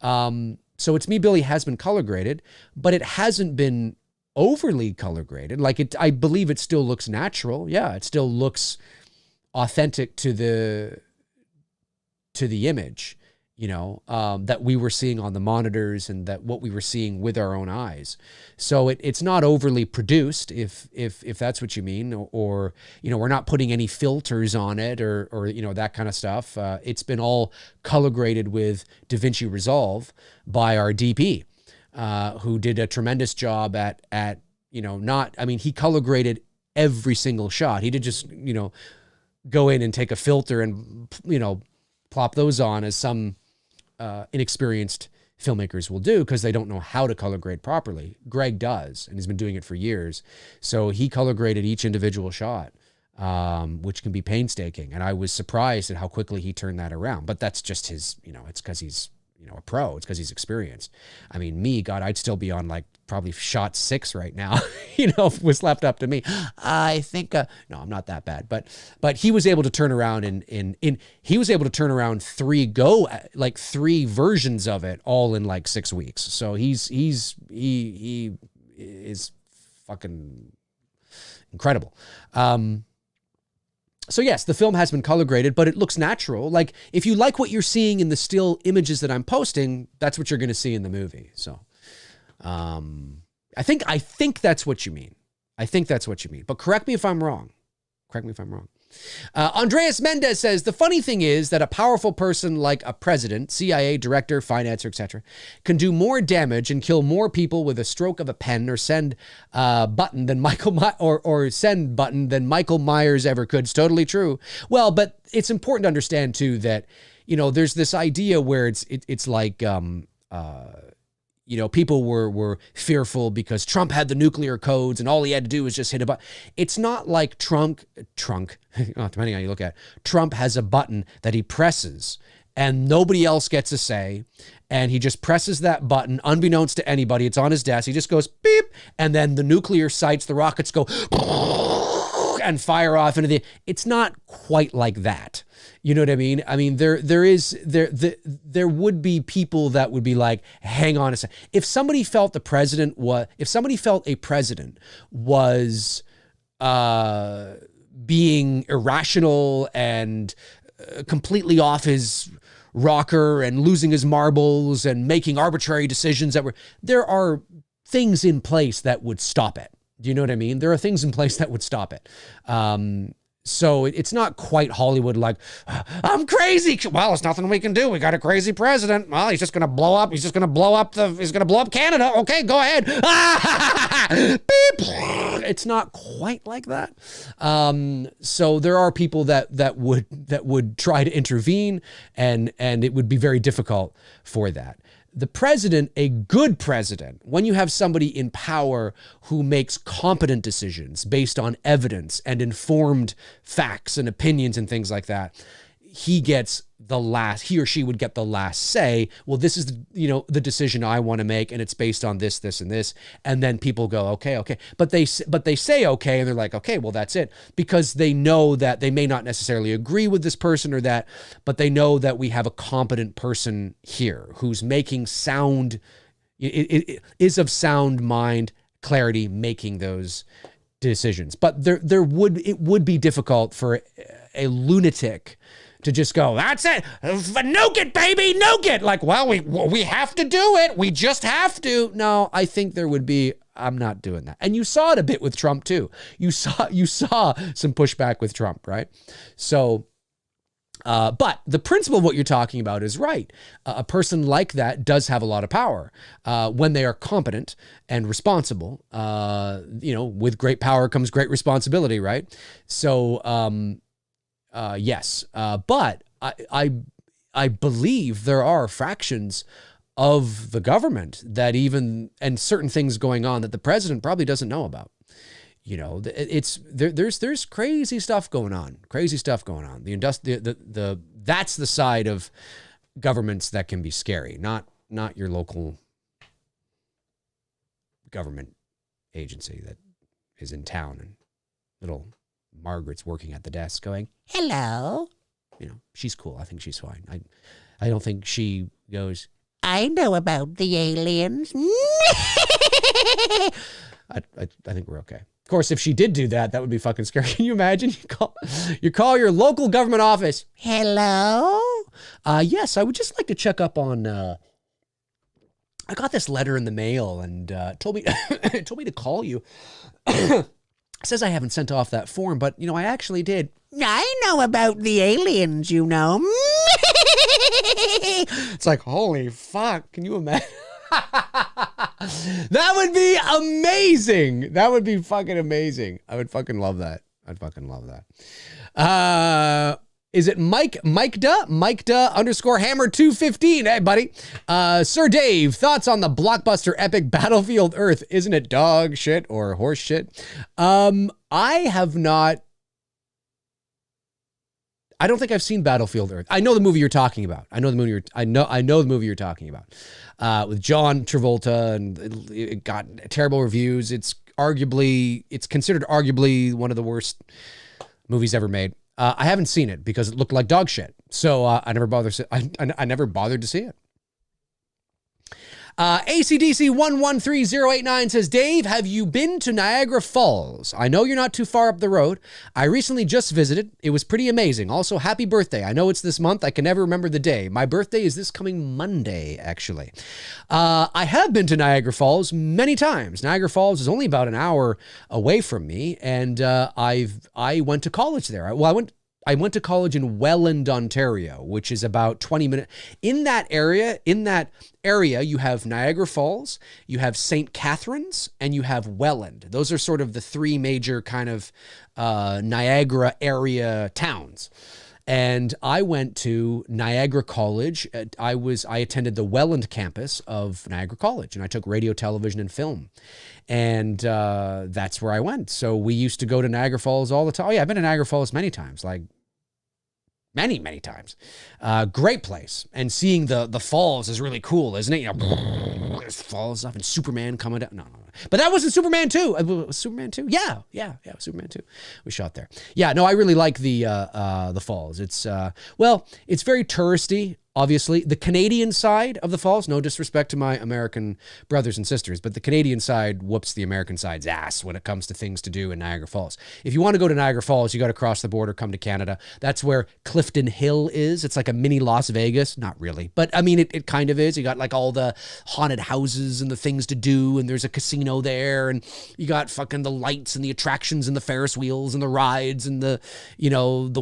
So It's Me, Billy has been color graded, but it hasn't been overly color graded. Like I believe it still looks natural. Yeah, it still looks authentic to the image. that we were seeing on the monitors and that what we were seeing with our own eyes. So it's not overly produced, if that's what you mean, or we're not putting any filters on it or that kind of stuff. It's been all color graded with DaVinci Resolve by our DP, who did a tremendous job at he color graded every single shot. He did just, go in and take a filter and, plop those on, as some inexperienced filmmakers will do because they don't know how to color grade properly. Greg does, and he's been doing it for years. So he color graded each individual shot, which can be painstaking. And I was surprised at how quickly he turned that around. But that's just his, it's because he's, a pro. It's because he's experienced. I mean, God, I'd still be on probably shot 6 right now, if it was left up to me. I think, no, I'm not that bad, but he was able to turn around he was able to turn around 3 versions of it all in 6 weeks. So he is fucking incredible. So yes, the film has been color graded, but it looks natural. If you like what you're seeing in the still images that I'm posting, that's what you're going to see in the movie. So, I think that's what you mean. But correct me if I'm wrong. Andreas Mendez says, the funny thing is that a powerful person like a president, CIA director, financer, etc., can do more damage and kill more people with a stroke of a pen or send button than Michael Myers ever could. It's totally true. Well, but it's important to understand too that, there's this idea where it's like, people were fearful because Trump had the nuclear codes and all he had to do was just hit a button. It's not like depending on how you look at it, Trump has a button that he presses and nobody else gets a say. And he just presses that button unbeknownst to anybody. It's on his desk. He just goes beep. And then the nuclear sites, the rockets go and fire off into it's not quite like that. You know what I mean? I mean, there would be people that would be like, hang on a second. If somebody felt a president was being irrational and completely off his rocker and losing his marbles and making arbitrary decisions there are things in place that would stop it. Do you know what I mean? There are things in place that would stop it. So it's not quite Hollywood I'm crazy. Well, there's nothing we can do. We got a crazy president. Well, he's just going to blow up. He's going to blow up Canada. Okay, go ahead. Beep. It's not quite like that. So there are people that would try to intervene and it would be very difficult for that. The president, a good president, when you have somebody in power who makes competent decisions based on evidence and informed facts and opinions and things like that, he or she would get the last say. Well, this is, the decision I want to make, and it's based on this, this, and this. And then people go, okay. But they say okay, and they're like, okay, well, that's it. Because they know that they may not necessarily agree with this person or that, but they know that we have a competent person here who's making sound, it is of sound mind, clarity, making those decisions. But it would be difficult for a lunatic to just go, that's it, nuke it, baby, nuke it. We have to do it. We just have to. No, I think there would be, I'm not doing that. And you saw it a bit with Trump too. You saw some pushback with Trump, right? So, but the principle of what you're talking about is right. A person like that does have a lot of power when they are competent and responsible. With great power comes great responsibility, right? So, yes, but I believe there are fractions of the government that and certain things going on that the president probably doesn't know about. There's crazy stuff going on. That's the side of governments that can be scary, not your local government agency that is in town and little Margaret's working at the desk going, hello. She's cool. I think she's fine. I don't think she goes, I know about the aliens. I think we're okay. Of course, if she did do that, that would be fucking scary. Can you imagine? You call your local government office. Hello? Yes, I would just like to check up on, I got this letter in the mail and told me to call you. It says I haven't sent off that form, but, I actually did. I know about the aliens, It's like, holy fuck. Can you imagine? That would be amazing. That would be fucking amazing. I would fucking love that. I'd fucking love that. Is it Mike da _ hammer 215? Hey, buddy. Sir Dave, thoughts on the blockbuster epic Battlefield Earth? Isn't it dog shit or horse shit? I don't think I've seen Battlefield Earth. I know the movie you're talking about. I know the movie you're talking about. With John Travolta, and it got terrible reviews. It's considered arguably one of the worst movies ever made. I haven't seen it because it looked like dog shit. So I never bothered to see it. ACDC 113089 says, Dave, have you been to Niagara Falls? I know you're not too far up the road. I recently just visited. It was pretty amazing. Also, happy birthday. I know it's this month. I can never remember the day. My birthday is this coming Monday, actually. I have been to Niagara Falls many times. Niagara Falls is only about an hour away from me, and I went to college there. Well, I went to college in Welland, Ontario, which is about 20 minutes. In that area, you have Niagara Falls, you have St. Catharines, and you have Welland. Those are sort of the three major kind of Niagara area towns. And I went to Niagara College. I attended the Welland campus of Niagara College, and I took radio, television, and film. And that's where I went. So we used to go to Niagara Falls all the time. Oh yeah, I've been to Niagara Falls many times, like many, many times. Great place. And seeing the falls is really cool, isn't it? There's falls up and Superman coming down. No. But that wasn't Superman 2. Was Superman 2? Yeah, Superman 2. We shot there. Yeah, no, I really like the falls. It's it's very touristy. Obviously, the Canadian side of the falls, no disrespect to my American brothers and sisters, but the Canadian side whoops the American side's ass when it comes to things to do in Niagara Falls. If you want to go to Niagara Falls, you got to cross the border, come to Canada. That's where Clifton Hill is. It's like a mini Las Vegas. Not really, but I mean, it kind of is. You got like all the haunted houses and the things to do, and there's a casino there, and you got fucking the lights and the attractions and the Ferris wheels and the rides and the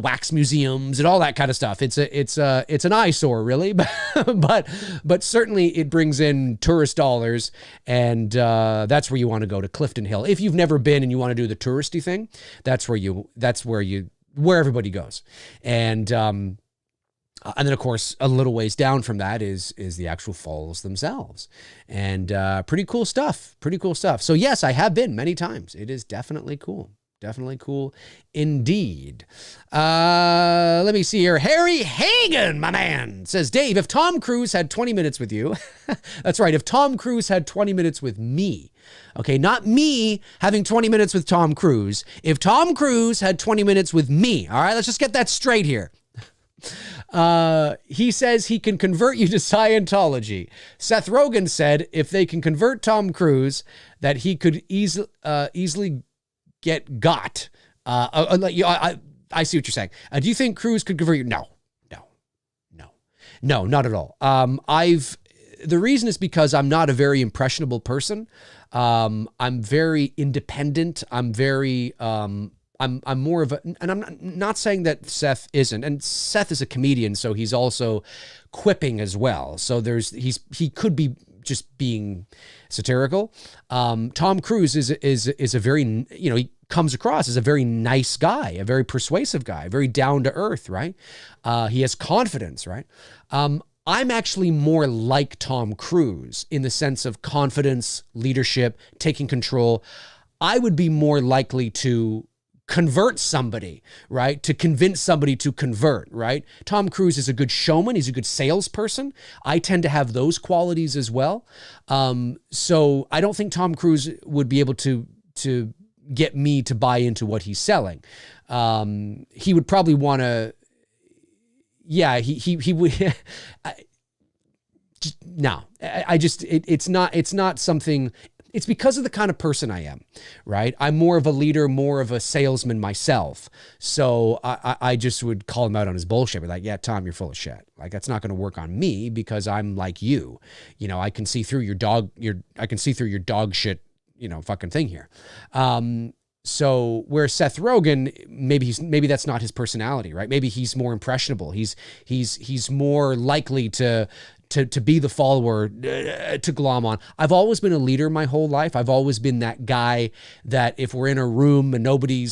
wax museums and all that kind of stuff. It's an eyesore, really, but certainly it brings in tourist dollars, and that's where you want to go, to Clifton Hill. If you've never been and you want to do the touristy thing, that's where everybody goes. And then of course a little ways down from that is the actual falls themselves, and pretty cool stuff. So yes, I have been many times. It is definitely cool. Definitely cool indeed. Let me see here. Harry Hagen, my man, says, Dave, if Tom Cruise had 20 minutes with you, that's right, if Tom Cruise had 20 minutes with me, okay, not me having 20 minutes with Tom Cruise, if Tom Cruise had 20 minutes with me, all right, let's just get that straight here. He says he can convert you to Scientology. Seth Rogen said if they can convert Tom Cruise, that he could easily get got. I see what you're saying. Do you think Cruise could convert you? No, not at all. The reason is because I'm not a very impressionable person. I'm very independent. I'm more of a, and I'm not saying that Seth isn't, and Seth is a comedian, so he's also quipping as well. So he could be just being satirical. Tom Cruise is a very, he comes across as a very nice guy, a very persuasive guy, very down to earth, right? He has confidence, right? I'm actually more like Tom Cruise in the sense of confidence, leadership, taking control. I would be more likely to convert somebody, right? To convince somebody to convert, right? Tom Cruise is a good showman. He's a good salesperson. I tend to have those qualities as well. So I don't think Tom Cruise would be able to get me to buy into what he's selling. He would probably want to, he would, no, it's not something. It's because of the kind of person I am, right? I'm more of a leader, more of a salesman myself. So I just would call him out on his bullshit. Be like, yeah, Tom, you're full of shit. Like, that's not going to work on me because I'm like you. You know, I can see through your dog shit, you know, fucking thing here. So where Seth Rogen, maybe that's not his personality, right? Maybe he's more impressionable. He's more likely to be the follower, to glom on. I've always been a leader my whole life. I've always been that guy that if we're in a room and I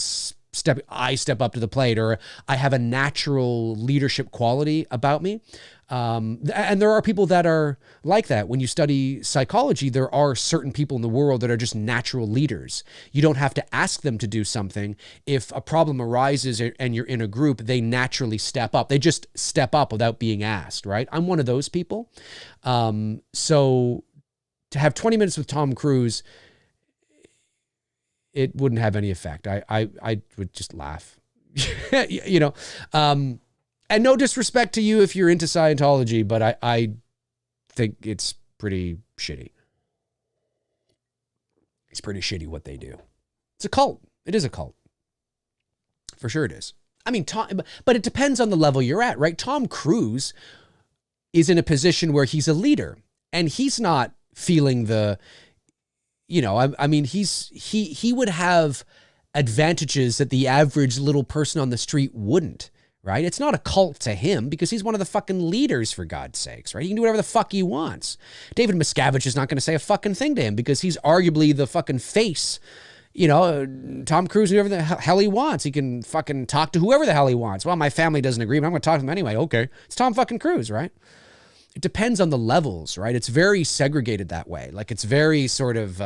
step up to the plate, or I have a natural leadership quality about me. And there are people that are like that. When you study psychology, there are certain people in the world that are just natural leaders. You don't have to ask them to do something. If a problem arises and you're in a group, they naturally step up. They just step up without being asked, right? I'm one of those people. So to have 20 minutes with Tom Cruise, it wouldn't have any effect. I would just laugh, you know. And no disrespect to you if you're into Scientology, but I think it's pretty shitty. It's pretty shitty what they do. It's a cult. It is a cult. For sure it is. I mean, but it depends on the level you're at, right? Tom Cruise is in a position where he's a leader, and he's not feeling the, you know, I mean, he would have advantages that the average little person on the street wouldn't. Right? It's not a cult to him because he's one of the fucking leaders, for God's sakes, right? He can do whatever the fuck he wants. David Miscavige is not going to say a fucking thing to him because he's arguably the fucking face. You know, Tom Cruise, whoever the hell he wants. He can fucking talk to whoever the hell he wants. Well, my family doesn't agree, but I'm going to talk to them anyway. Okay. It's Tom fucking Cruise, right? It depends on the levels, right? It's very segregated that way. Like, it's very sort of,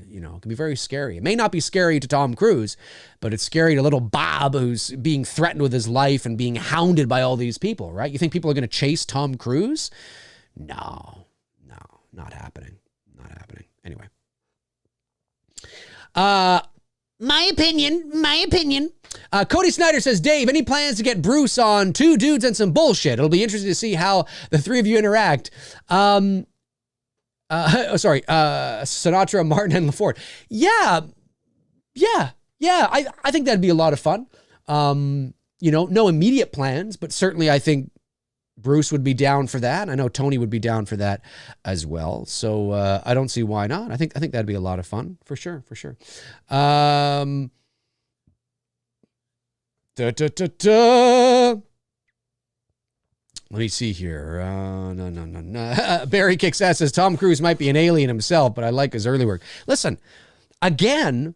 you know, it can be very scary. It may not be scary to Tom Cruise, but it's scary to little Bob who's being threatened with his life and being hounded by all these people, right? You think people are going to chase Tom Cruise? No, not happening. Not happening. Anyway. My opinion. Cody Snyder says, Dave, any plans to get Bruce on Two Dudes and Some Bullshit? It'll be interesting to see how the three of you interact. Sinatra, Martin, and LaFord. Yeah. I think that'd be a lot of fun. You know, no immediate plans, but certainly I think Bruce would be down for that. I know Tony would be down for that as well. So I don't see why not. I think that'd be a lot of fun for sure. Let me see here. No. Barry Kicks ass says Tom Cruise might be an alien himself, but I like his early work. Listen, again,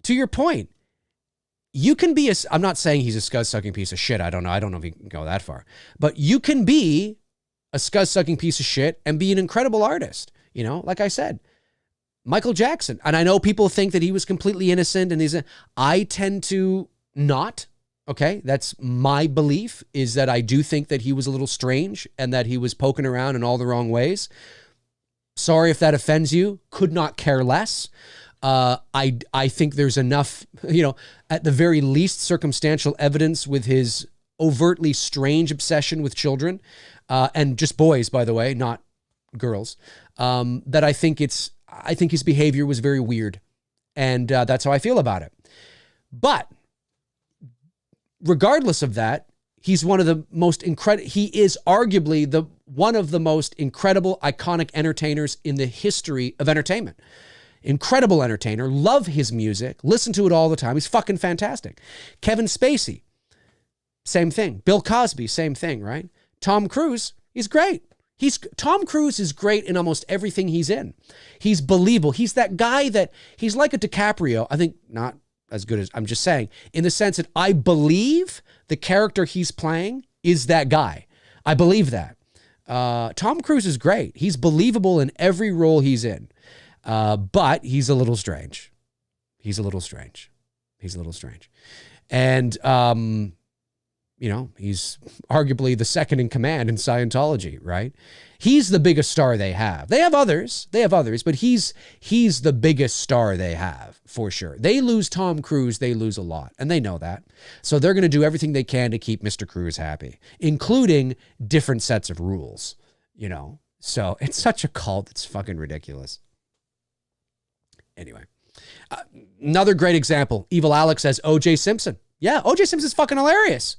to your point, you can be I'm not saying he's a scuzz-sucking piece of shit. I don't know if you can go that far. But you can be a scuzz-sucking piece of shit and be an incredible artist. You know, like I said, Michael Jackson. And I know people think that he was completely innocent and I tend to not. Okay, that's my belief, is that I do think that he was a little strange and that he was poking around in all the wrong ways. Sorry if that offends you. Could not care less. I think there's enough, you know, at the very least, circumstantial evidence with his overtly strange obsession with children, and just boys, by the way, not girls, that I think his behavior was very weird. And that's how I feel about it. But regardless of that, he's one of the most incredible, he is arguably one of the most incredible, iconic entertainers in the history of entertainment. Incredible entertainer, love his music, listen to it all the time. He's fucking fantastic. Kevin Spacey, same thing. Bill Cosby, same thing, right? Tom Cruise, he's great. Tom Cruise is great in almost everything he's in. He's believable. He's that guy he's like a DiCaprio. I think not as good as, I'm just saying, in the sense that I believe the character he's playing is that guy. I believe that. Tom Cruise is great. He's believable in every role he's in. But he's a little strange. And, you know, he's arguably the second in command in Scientology, right? He's the biggest star they have. They have others, but he's the biggest star they have, for sure. They lose Tom Cruise, they lose a lot, and they know that. So they're going to do everything they can to keep Mr. Cruise happy, including different sets of rules, you know? So it's such a cult, it's fucking ridiculous. Anyway, another great example. Evil Alex says O.J. Simpson. Yeah, O.J. Simpson's fucking hilarious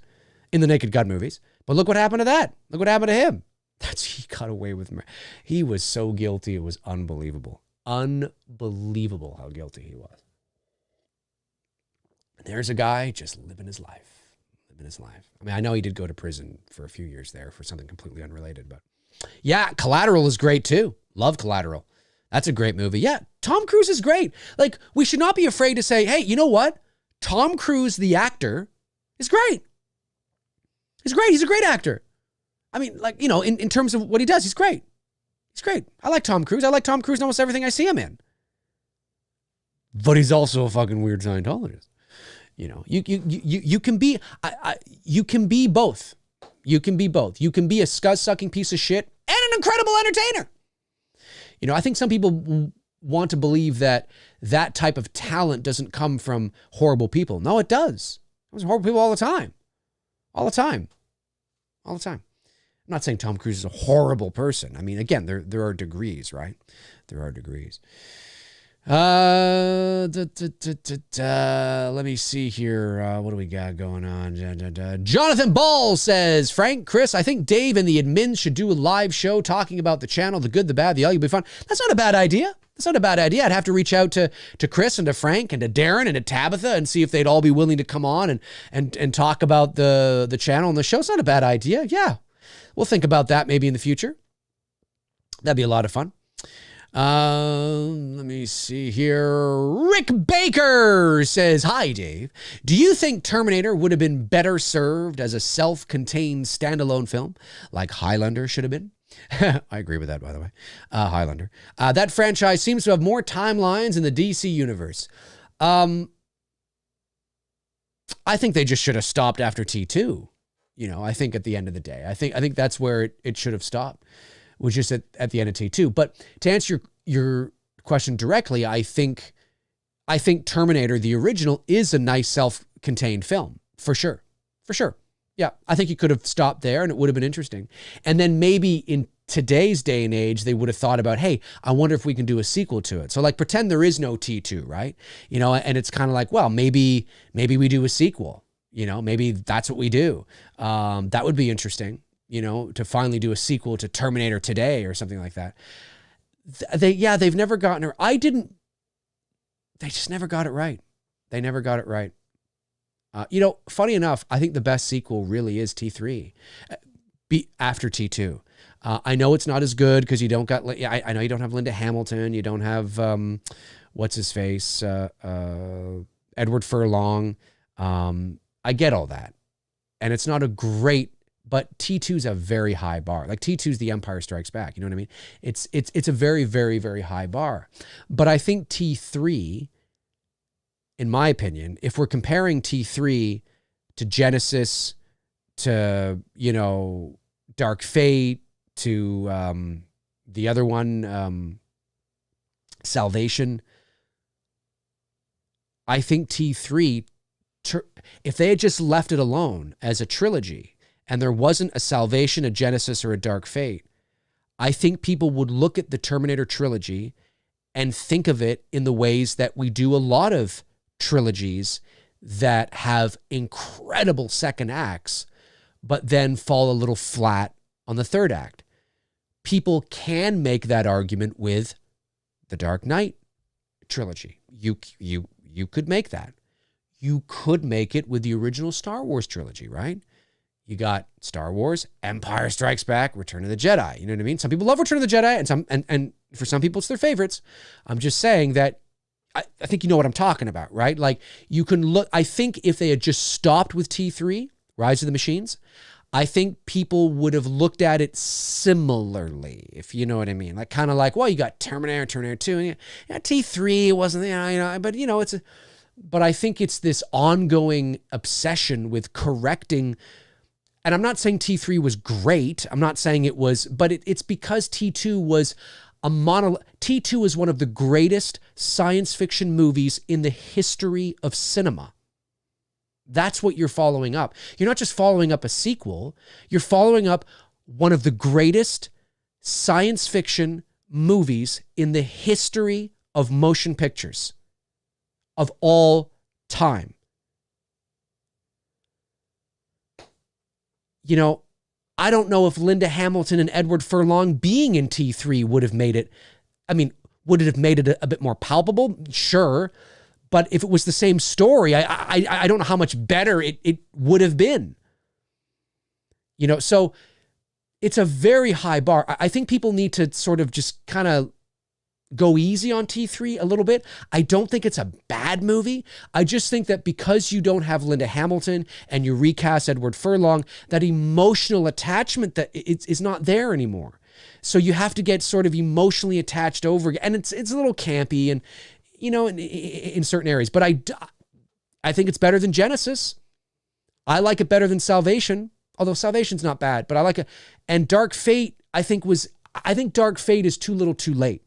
in the Naked Gun movies. But look what happened to that. Look what happened to him. He got away with murder. He was so guilty. It was unbelievable. Unbelievable how guilty he was. And there's a guy just living his life. I mean, I know he did go to prison for a few years there for something completely unrelated, but yeah, Collateral is great too. Love Collateral. That's a great movie. Yeah, Tom Cruise is great. Like, we should not be afraid to say, hey, you know what? Tom Cruise, the actor, is great. He's great. He's a great actor. I mean, like, you know, in terms of what he does, he's great. He's great. I like Tom Cruise. I like Tom Cruise in almost everything I see him in. But he's also a fucking weird Scientologist. You know, you can be, you can be both. You can be both. You can be a scuzz-sucking piece of shit and an incredible entertainer. You know, I think some people want to believe that that type of talent doesn't come from horrible people. No, it does. There's horrible people all the time. All the time. All the time. I'm not saying Tom Cruise is a horrible person. I mean, again, there are degrees, right? There are degrees. Let me see here. What do we got going on? Jonathan Ball says, Frank, Chris, I think Dave and the admins should do a live show talking about the channel, the good, the bad, the ugly. It'll be fun. That's not a bad idea. That's not a bad idea. I'd have to reach out to Chris and to Frank and to Darren and to Tabitha and see if they'd all be willing to come on and talk about the channel and the show. It's not a bad idea. Yeah. We'll think about that maybe in the future. That'd be a lot of fun. Let me see here. Rick Baker says, hi, Dave. Do you think Terminator would have been better served as a self-contained standalone film like Highlander should have been? I agree with that, by the way. Highlander. That franchise seems to have more timelines in the DC universe. I think they just should have stopped after T2. You know, I think at the end of the day, I think that's where it should have stopped, was just at the end of T2. But to answer your question directly, I think Terminator, the original, is a nice self-contained film, for sure. For sure. Yeah, I think you could have stopped there and it would have been interesting. And then maybe in today's day and age, they would have thought about, hey, I wonder if we can do a sequel to it. So like pretend there is no T2, right? You know, and it's kind of like, well, maybe we do a sequel. You know, maybe that's what we do. That would be interesting, you know, to finally do a sequel to Terminator today or something like that. They've never gotten it. They just never got it right. They never got it right. You know, funny enough, I think the best sequel really is T3 after T2. I know it's not as good because you don't got, I know you don't have Linda Hamilton. You don't have, what's his face? Edward Furlong. I get all that. And it's not a great, but T2's a very high bar. Like T2's The Empire Strikes Back. You know what I mean? It's a very, very, very high bar. But I think T3, in my opinion, if we're comparing T3 to Genesis, to, you know, Dark Fate, to the other one, Salvation, I think T3, if they had just left it alone as a trilogy and there wasn't a Salvation, a Genesis, or a Dark Fate, I think people would look at the Terminator trilogy and think of it in the ways that we do a lot of trilogies that have incredible second acts, but then fall a little flat on the third act. People can make that argument with the Dark Knight trilogy. You could make that. You could make it with the original Star Wars trilogy, right? You got Star Wars, Empire Strikes Back, Return of the Jedi. You know what I mean? Some people love Return of the Jedi, and for some people it's their favorites. I'm just saying that I think you know what I'm talking about, right? Like you can look. I think if they had just stopped with T3, Rise of the Machines, I think people would have looked at it similarly, if you know what I mean. Like kind of like, well, you got Terminator 2, and yeah, T3 wasn't, you know, but you know, but I think it's this ongoing obsession with correcting. And I'm not saying T3 was great. I'm not saying it was, but it's because T2 was T2 is one of the greatest science fiction movies in the history of cinema. That's what you're following up. You're not just following up a sequel. You're following up one of the greatest science fiction movies in the history of motion pictures of all time. You know, I don't know if Linda Hamilton and Edward Furlong being in T3 would have made it. I mean, would it have made it a bit more palpable? Sure. But if it was the same story, I don't know how much better it would have been. You know, so it's a very high bar. I think people need to sort of just kind of go easy on T3 a little bit. I don't think it's a bad movie. I just think that because you don't have Linda Hamilton and you recast Edward Furlong, that emotional attachment that is not there anymore. So you have to get sort of emotionally attached over again. And it's a little campy and, you know, in certain areas. But I think it's better than Genesis. I like it better than Salvation, although Salvation's not bad, but I like it. And Dark Fate, I think Dark Fate is too little too late.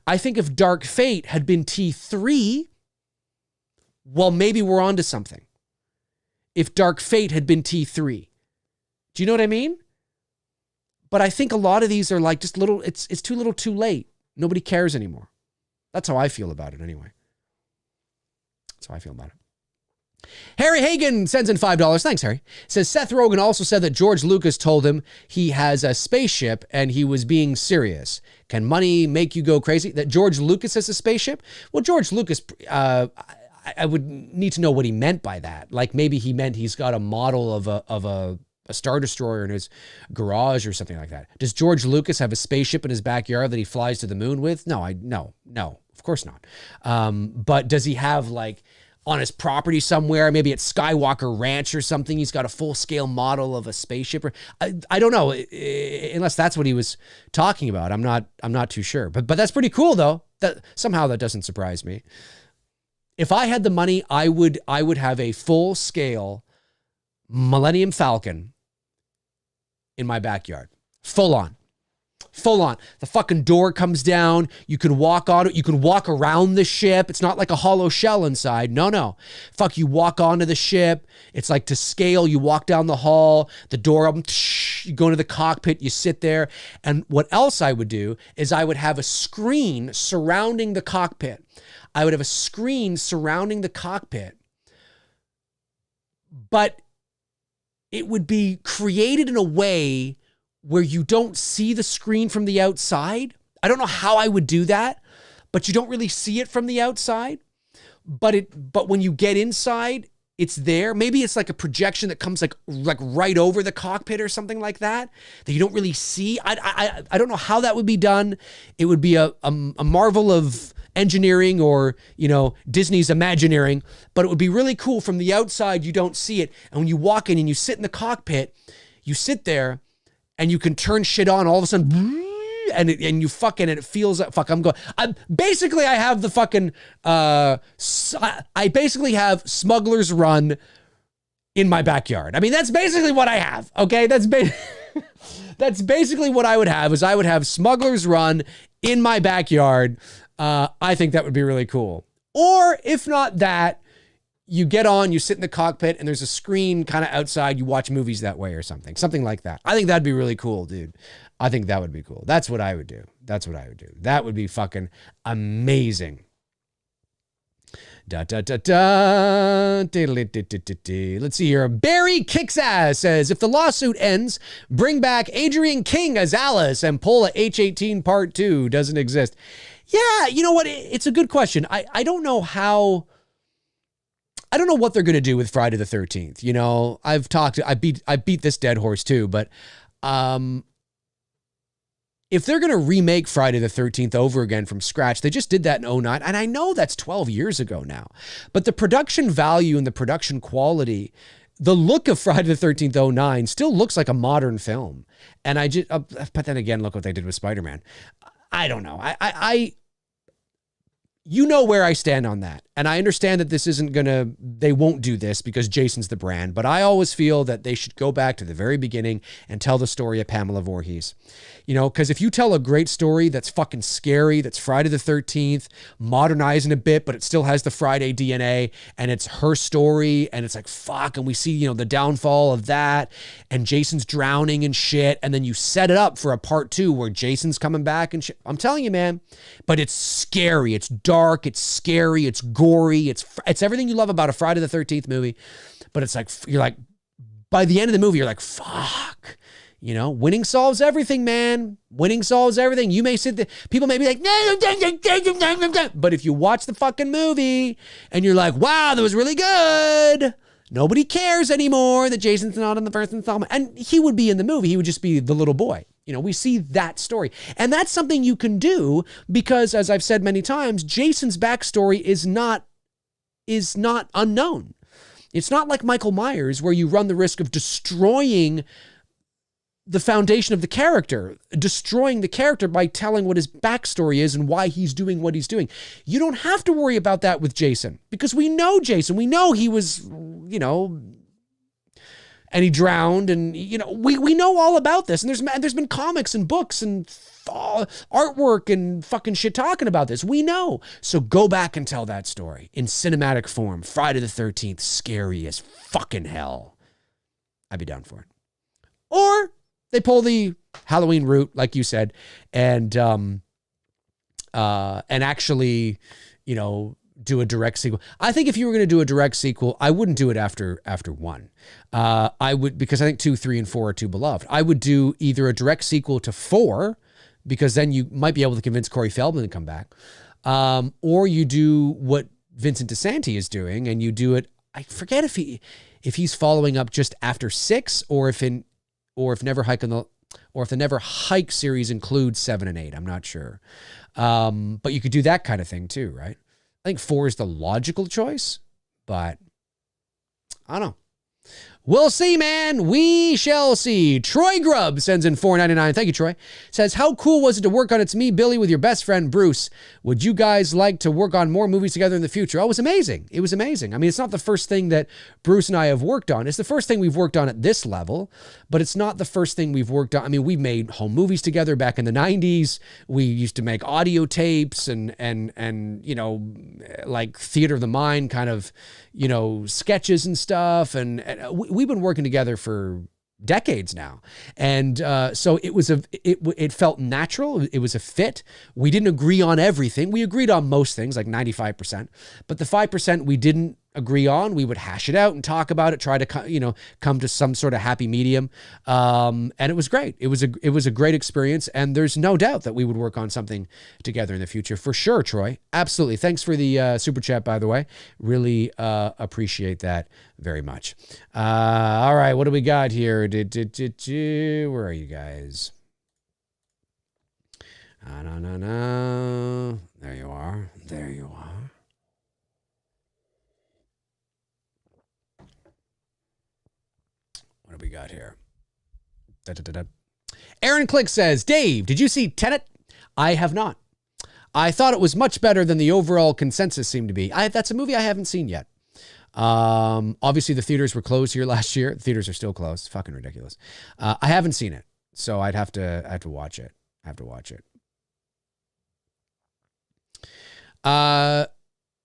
I think if Dark Fate had been T3, well, maybe we're onto something. If Dark Fate had been T3. Do you know what I mean? But I think a lot of these are like just little, it's too little too late. Nobody cares anymore. That's how I feel about it anyway. That's how I feel about it. Harry Hagen sends in $5. Thanks, Harry. Says Seth Rogen also said that George Lucas told him he has a spaceship and he was being serious. Can money make you go crazy? That George Lucas has a spaceship? Well, George Lucas, I would need to know what he meant by that. Like maybe he meant he's got a model of a Star Destroyer in his garage or something like that. Does George Lucas have a spaceship in his backyard that he flies to the moon with? No, of course not. But does he have like on his property somewhere, maybe at Skywalker Ranch or something, he's got a full-scale model of a spaceship? Or I don't know, unless that's what he was talking about. I'm not too sure. But that's pretty cool though. That somehow that doesn't surprise me. If I had the money, I would have a full-scale Millennium Falcon in my backyard. Full on. The fucking door comes down. You can walk on it. You can walk around the ship. It's not like a hollow shell inside. No. Fuck, you walk onto the ship. It's like to scale. You walk down the hall, the door open, you go into the cockpit, you sit there. And what else I would do is I would have a screen surrounding the cockpit. But it would be created in a way where you don't see the screen from the outside. I don't know how I would do that, but you don't really see it from the outside. But when you get inside, it's there. Maybe it's like a projection that comes like right over the cockpit or something like that you don't really see. I don't know how that would be done. It would be a marvel of engineering or, you know, Disney's Imagineering, but it would be really cool. From the outside, you don't see it. And when you walk in and you sit in the cockpit, you sit there and you can turn shit on all of a sudden, and it feels like, basically I have the fucking, I basically have Smuggler's Run in my backyard. I mean, that's basically what I have, okay? That's basically what I would have, is I would have Smuggler's Run in my backyard. I think that would be really cool. Or if not that, you get on, you sit in the cockpit, and there's a screen kind of outside. You watch movies that way or something like that. I think that'd be really cool, dude. I think that would be cool. That's what I would do. That would be fucking amazing. Let's see here. Barry Kicks-Ass says, if the lawsuit ends, bring back Adrienne King as Alice and pull a H-18 Part 2. Doesn't exist. Yeah, you know what? It's a good question. I don't know how... I don't know what they're going to do with Friday the 13th. You know, I beat this dead horse too, but if they're going to remake Friday the 13th over again from scratch, they just did that in 2009. And I know that's 12 years ago now, but the production value and the production quality, the look of Friday the 13th 2009 still looks like a modern film. And but then again, look what they did with Spider-Man. I don't know. You know where I stand on that. And I understand that this isn't they won't do this because Jason's the brand, but I always feel that they should go back to the very beginning and tell the story of Pamela Voorhees. You know, because if you tell a great story that's fucking scary, that's Friday the 13th, modernizing a bit, but it still has the Friday DNA, and it's her story, and it's like, fuck, and we see, you know, the downfall of that, and Jason's drowning and shit, and then you set it up for a part 2 where Jason's coming back and shit. I'm telling you, man, but it's scary, it's dark, it's scary, it's gory, it's everything you love about a Friday the 13th movie, but it's like, you're like, by the end of the movie, you're like, fuck. You know, winning solves everything, man. Winning solves everything. You may sit there, people may be like, but if you watch the fucking movie and you're like, wow, that was really good. Nobody cares anymore that Jason's not in the first installment. And he would be in the movie. He would just be the little boy. You know, we see that story. And that's something you can do because, as I've said many times, Jason's backstory is not unknown. It's not like Michael Myers where you run the risk of destroying the foundation of the character, destroying the character by telling what his backstory is and why he's doing what he's doing. You don't have to worry about that with Jason because we know Jason. We know he was, you know, and he drowned, and you know, we know all about this. And there's been comics and books and artwork and fucking shit talking about this. We know. So go back and tell that story in cinematic form. Friday the 13th, scary as fucking hell. I'd be down for it. Or they pull the Halloween route, like you said, and actually, you know, do a direct sequel. I think if you were going to do a direct sequel, I wouldn't do it after 1. I would, because I think 2, 3, and 4 are too beloved. I would do either a direct sequel to 4, because then you might be able to convince Corey Feldman to come back, or you do what Vincent DeSanti is doing, and you do it. I forget if he's following up just after 6, or if the Never Hike series includes 7 and 8. I'm not sure. But you could do that kind of thing too, right? I think 4 is the logical choice, but I don't know. We'll see, man. We shall see. Troy Grubb sends in $4.99. Thank you, Troy. Says, how cool was it to work on It's Me, Billy, with your best friend, Bruce? Would you guys like to work on more movies together in the future? Oh, it was amazing. It was amazing. I mean, it's not the first thing that Bruce and I have worked on. It's the first thing we've worked on at this level, but it's not the first thing we've worked on. I mean, we made home movies together back in the 90s. We used to make audio tapes and you know, like theater of the mind kind of, you know, sketches and stuff. And we've been working together for decades now. And so it felt natural. It was a fit. We didn't agree on everything. We agreed on most things, like 95%. But the 5% we didn't agree on, we would hash it out and talk about it, try to, you know, come to some sort of happy medium. And it was great. It was a great experience. And there's no doubt that we would work on something together in the future for sure, Troy. Absolutely. Thanks for the super chat, by the way. Really appreciate that very much. All right. What do we got here? Where are you guys? No. There you are. There you are. What do we got here? Aaron Click says, Dave, did you see Tenet? I have not. I thought it was much better than the overall consensus seemed to be. That's a movie I haven't seen yet. Obviously, the theaters were closed here last year. The theaters are still closed. It's fucking ridiculous. I haven't seen it, so I have to watch it. I have to watch it.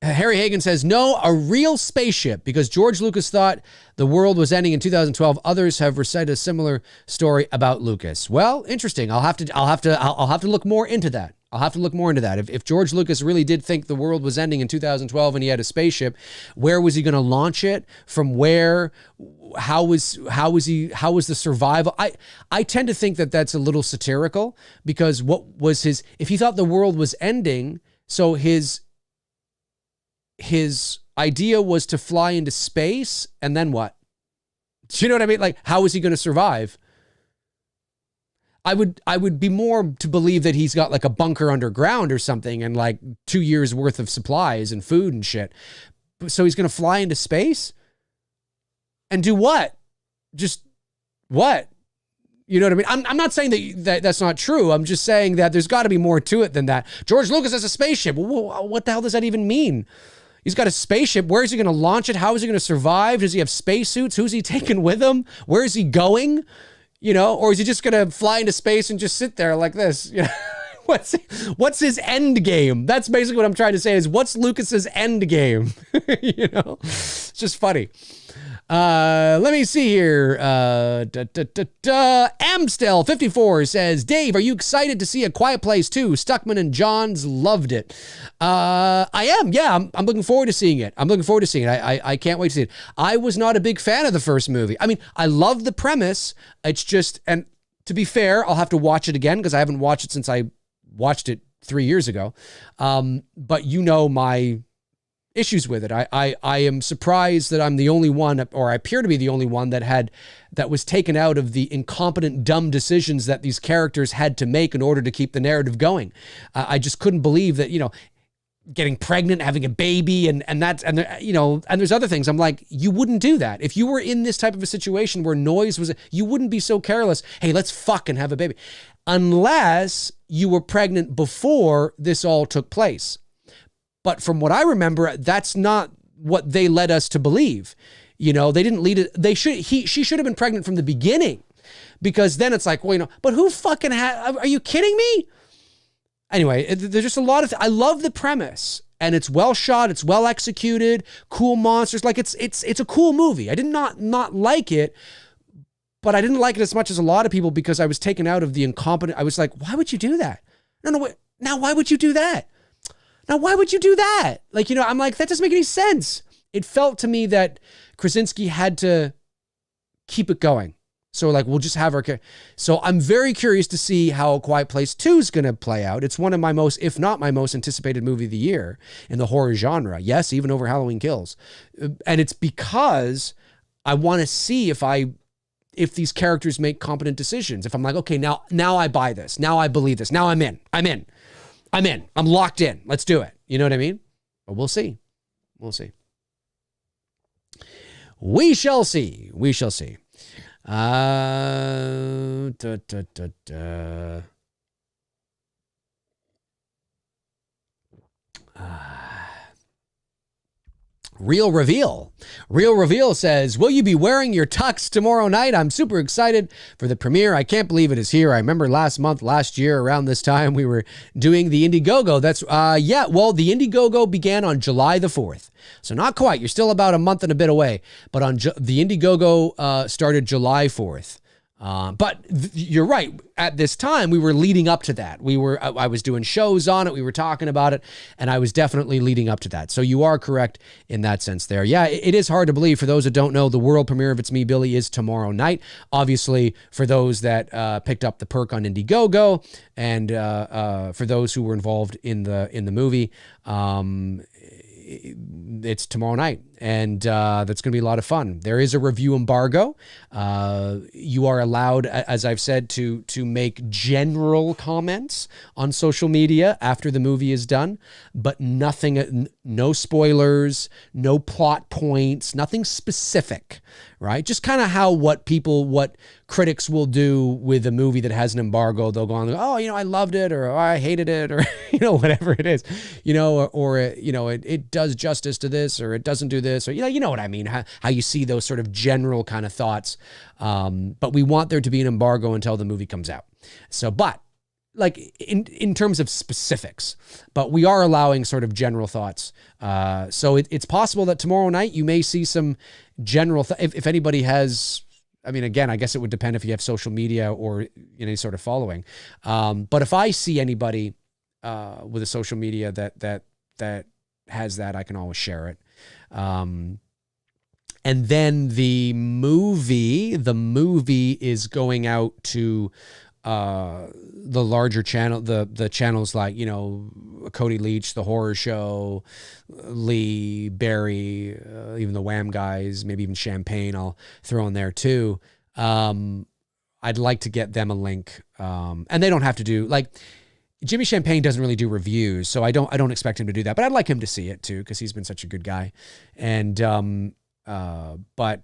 Harry Hagen says, no, a real spaceship, because George Lucas thought the world was ending in 2012. Others have recited a similar story about Lucas. Well, interesting. I'll have to look more into that. I'll have to look more into that. If George Lucas really did think the world was ending in 2012 and he had a spaceship, where was he going to launch it? From where? How was the survival? I tend to think that that's a little satirical, because what was if he thought the world was ending, so his idea was to fly into space, and then what? Do you know what I mean? Like, how is he going to survive? I would be more to believe that he's got like a bunker underground or something, and like 2 years worth of supplies and food and shit. So he's going to fly into space and do what? Just what? You know what I mean? I'm not saying that's not true. I'm just saying that there's got to be more to it than that. George Lucas has a spaceship. Well, what the hell does that even mean? He's got a spaceship. Where is he going to launch it? How is he going to survive? Does he have spacesuits? Who's he taking with him? Where is he going? Or is he just going to fly into space and just sit there like this? What's his end game? That's basically what I'm trying to say is what's Lucas's end game? It's just funny. Let me see here. Amstel54 says, Dave, are you excited to see A Quiet Place 2? Stuckman and Johns loved it. I am. Yeah, I'm looking forward to seeing it. I can't wait to see it. I was not a big fan of the first movie. I mean, I love the premise. It's just, and to be fair, I'll have to watch it again because I haven't watched it since I watched it 3 years ago. But my issues with it. I am surprised that I'm the only one, or I appear to be the only one that was taken out of the incompetent, dumb decisions that these characters had to make in order to keep the narrative going. I just couldn't believe that, getting pregnant, having a baby, and there's other things. I'm like, you wouldn't do that. If you were in this type of a situation where noise was, you wouldn't be so careless. Hey, let's fucking have a baby. Unless you were pregnant before this all took place. But from what I remember, that's not what they led us to believe. They didn't lead it. She should have been pregnant from the beginning, because then it's like, but who fucking are you kidding me? Anyway, there's just a lot of, I love the premise, and it's well shot. It's well executed, cool monsters. Like it's a cool movie. I did not like it, but I didn't like it as much as a lot of people because I was taken out of the incompetent. I was like, why would you do that? No, wait. Now, why would you do that? Now, why would you do that? I'm like, that doesn't make any sense. It felt to me that Krasinski had to keep it going. So we'll just have her. So I'm very curious to see how A Quiet Place 2 is going to play out. It's one of my most, if not my most anticipated movie of the year in the horror genre. Yes, even over Halloween Kills. And it's because I want to see if these characters make competent decisions. If I'm like, okay, now I buy this. Now I believe this. Now I'm in. I'm locked in. Let's do it. You know what I mean? But we'll see. We shall see. Real Reveal says, will you be wearing your tux tomorrow night? I'm super excited for the premiere. I can't believe it is here. I remember last year around this time, we were doing the Indiegogo. That's, the Indiegogo began on July the 4th. So not quite. You're still about a month and a bit away. But the Indiegogo started July 4th. But you're right. At this time, we were leading up to that. I was doing shows on it. We were talking about it, and I was definitely leading up to that. So you are correct in that sense there. Yeah, it is hard to believe. For those that don't know, the world premiere of It's Me, Billy is tomorrow night. Obviously, for those that picked up the perk on Indiegogo, and for those who were involved in the movie, it's tomorrow night, and that's going to be a lot of fun. There is a review embargo. You are allowed, as I've said, to make general comments on social media after the movie is done, but nothing, no spoilers, no plot points, nothing specific, right? Just kind of what critics will do with a movie that has an embargo. They'll go on, oh, I loved it, or oh, I hated it, or, whatever it is, or it does justice to this, or it doesn't do this, or, you know what I mean? How you see those sort of general kind of thoughts. But we want there to be an embargo until the movie comes out. So, but like in terms of specifics, but we are allowing sort of general thoughts. So it's possible that tomorrow night you may see some general, if anybody has, I mean, again, I guess it would depend if you have social media or any sort of following. But if I see anybody with a social media that has that, I can always share it. And then the movie is going out to the larger channel, the channels like, Cody Leach, The Horror Show, Lee, Barry, even the Wham guys, maybe even Champagne I'll throw in there too. I'd like to get them a link. And they don't have to do, like, Jimmy Champagne doesn't really do reviews, so I don't expect him to do that, but I'd like him to see it too, because he's been such a good guy. And but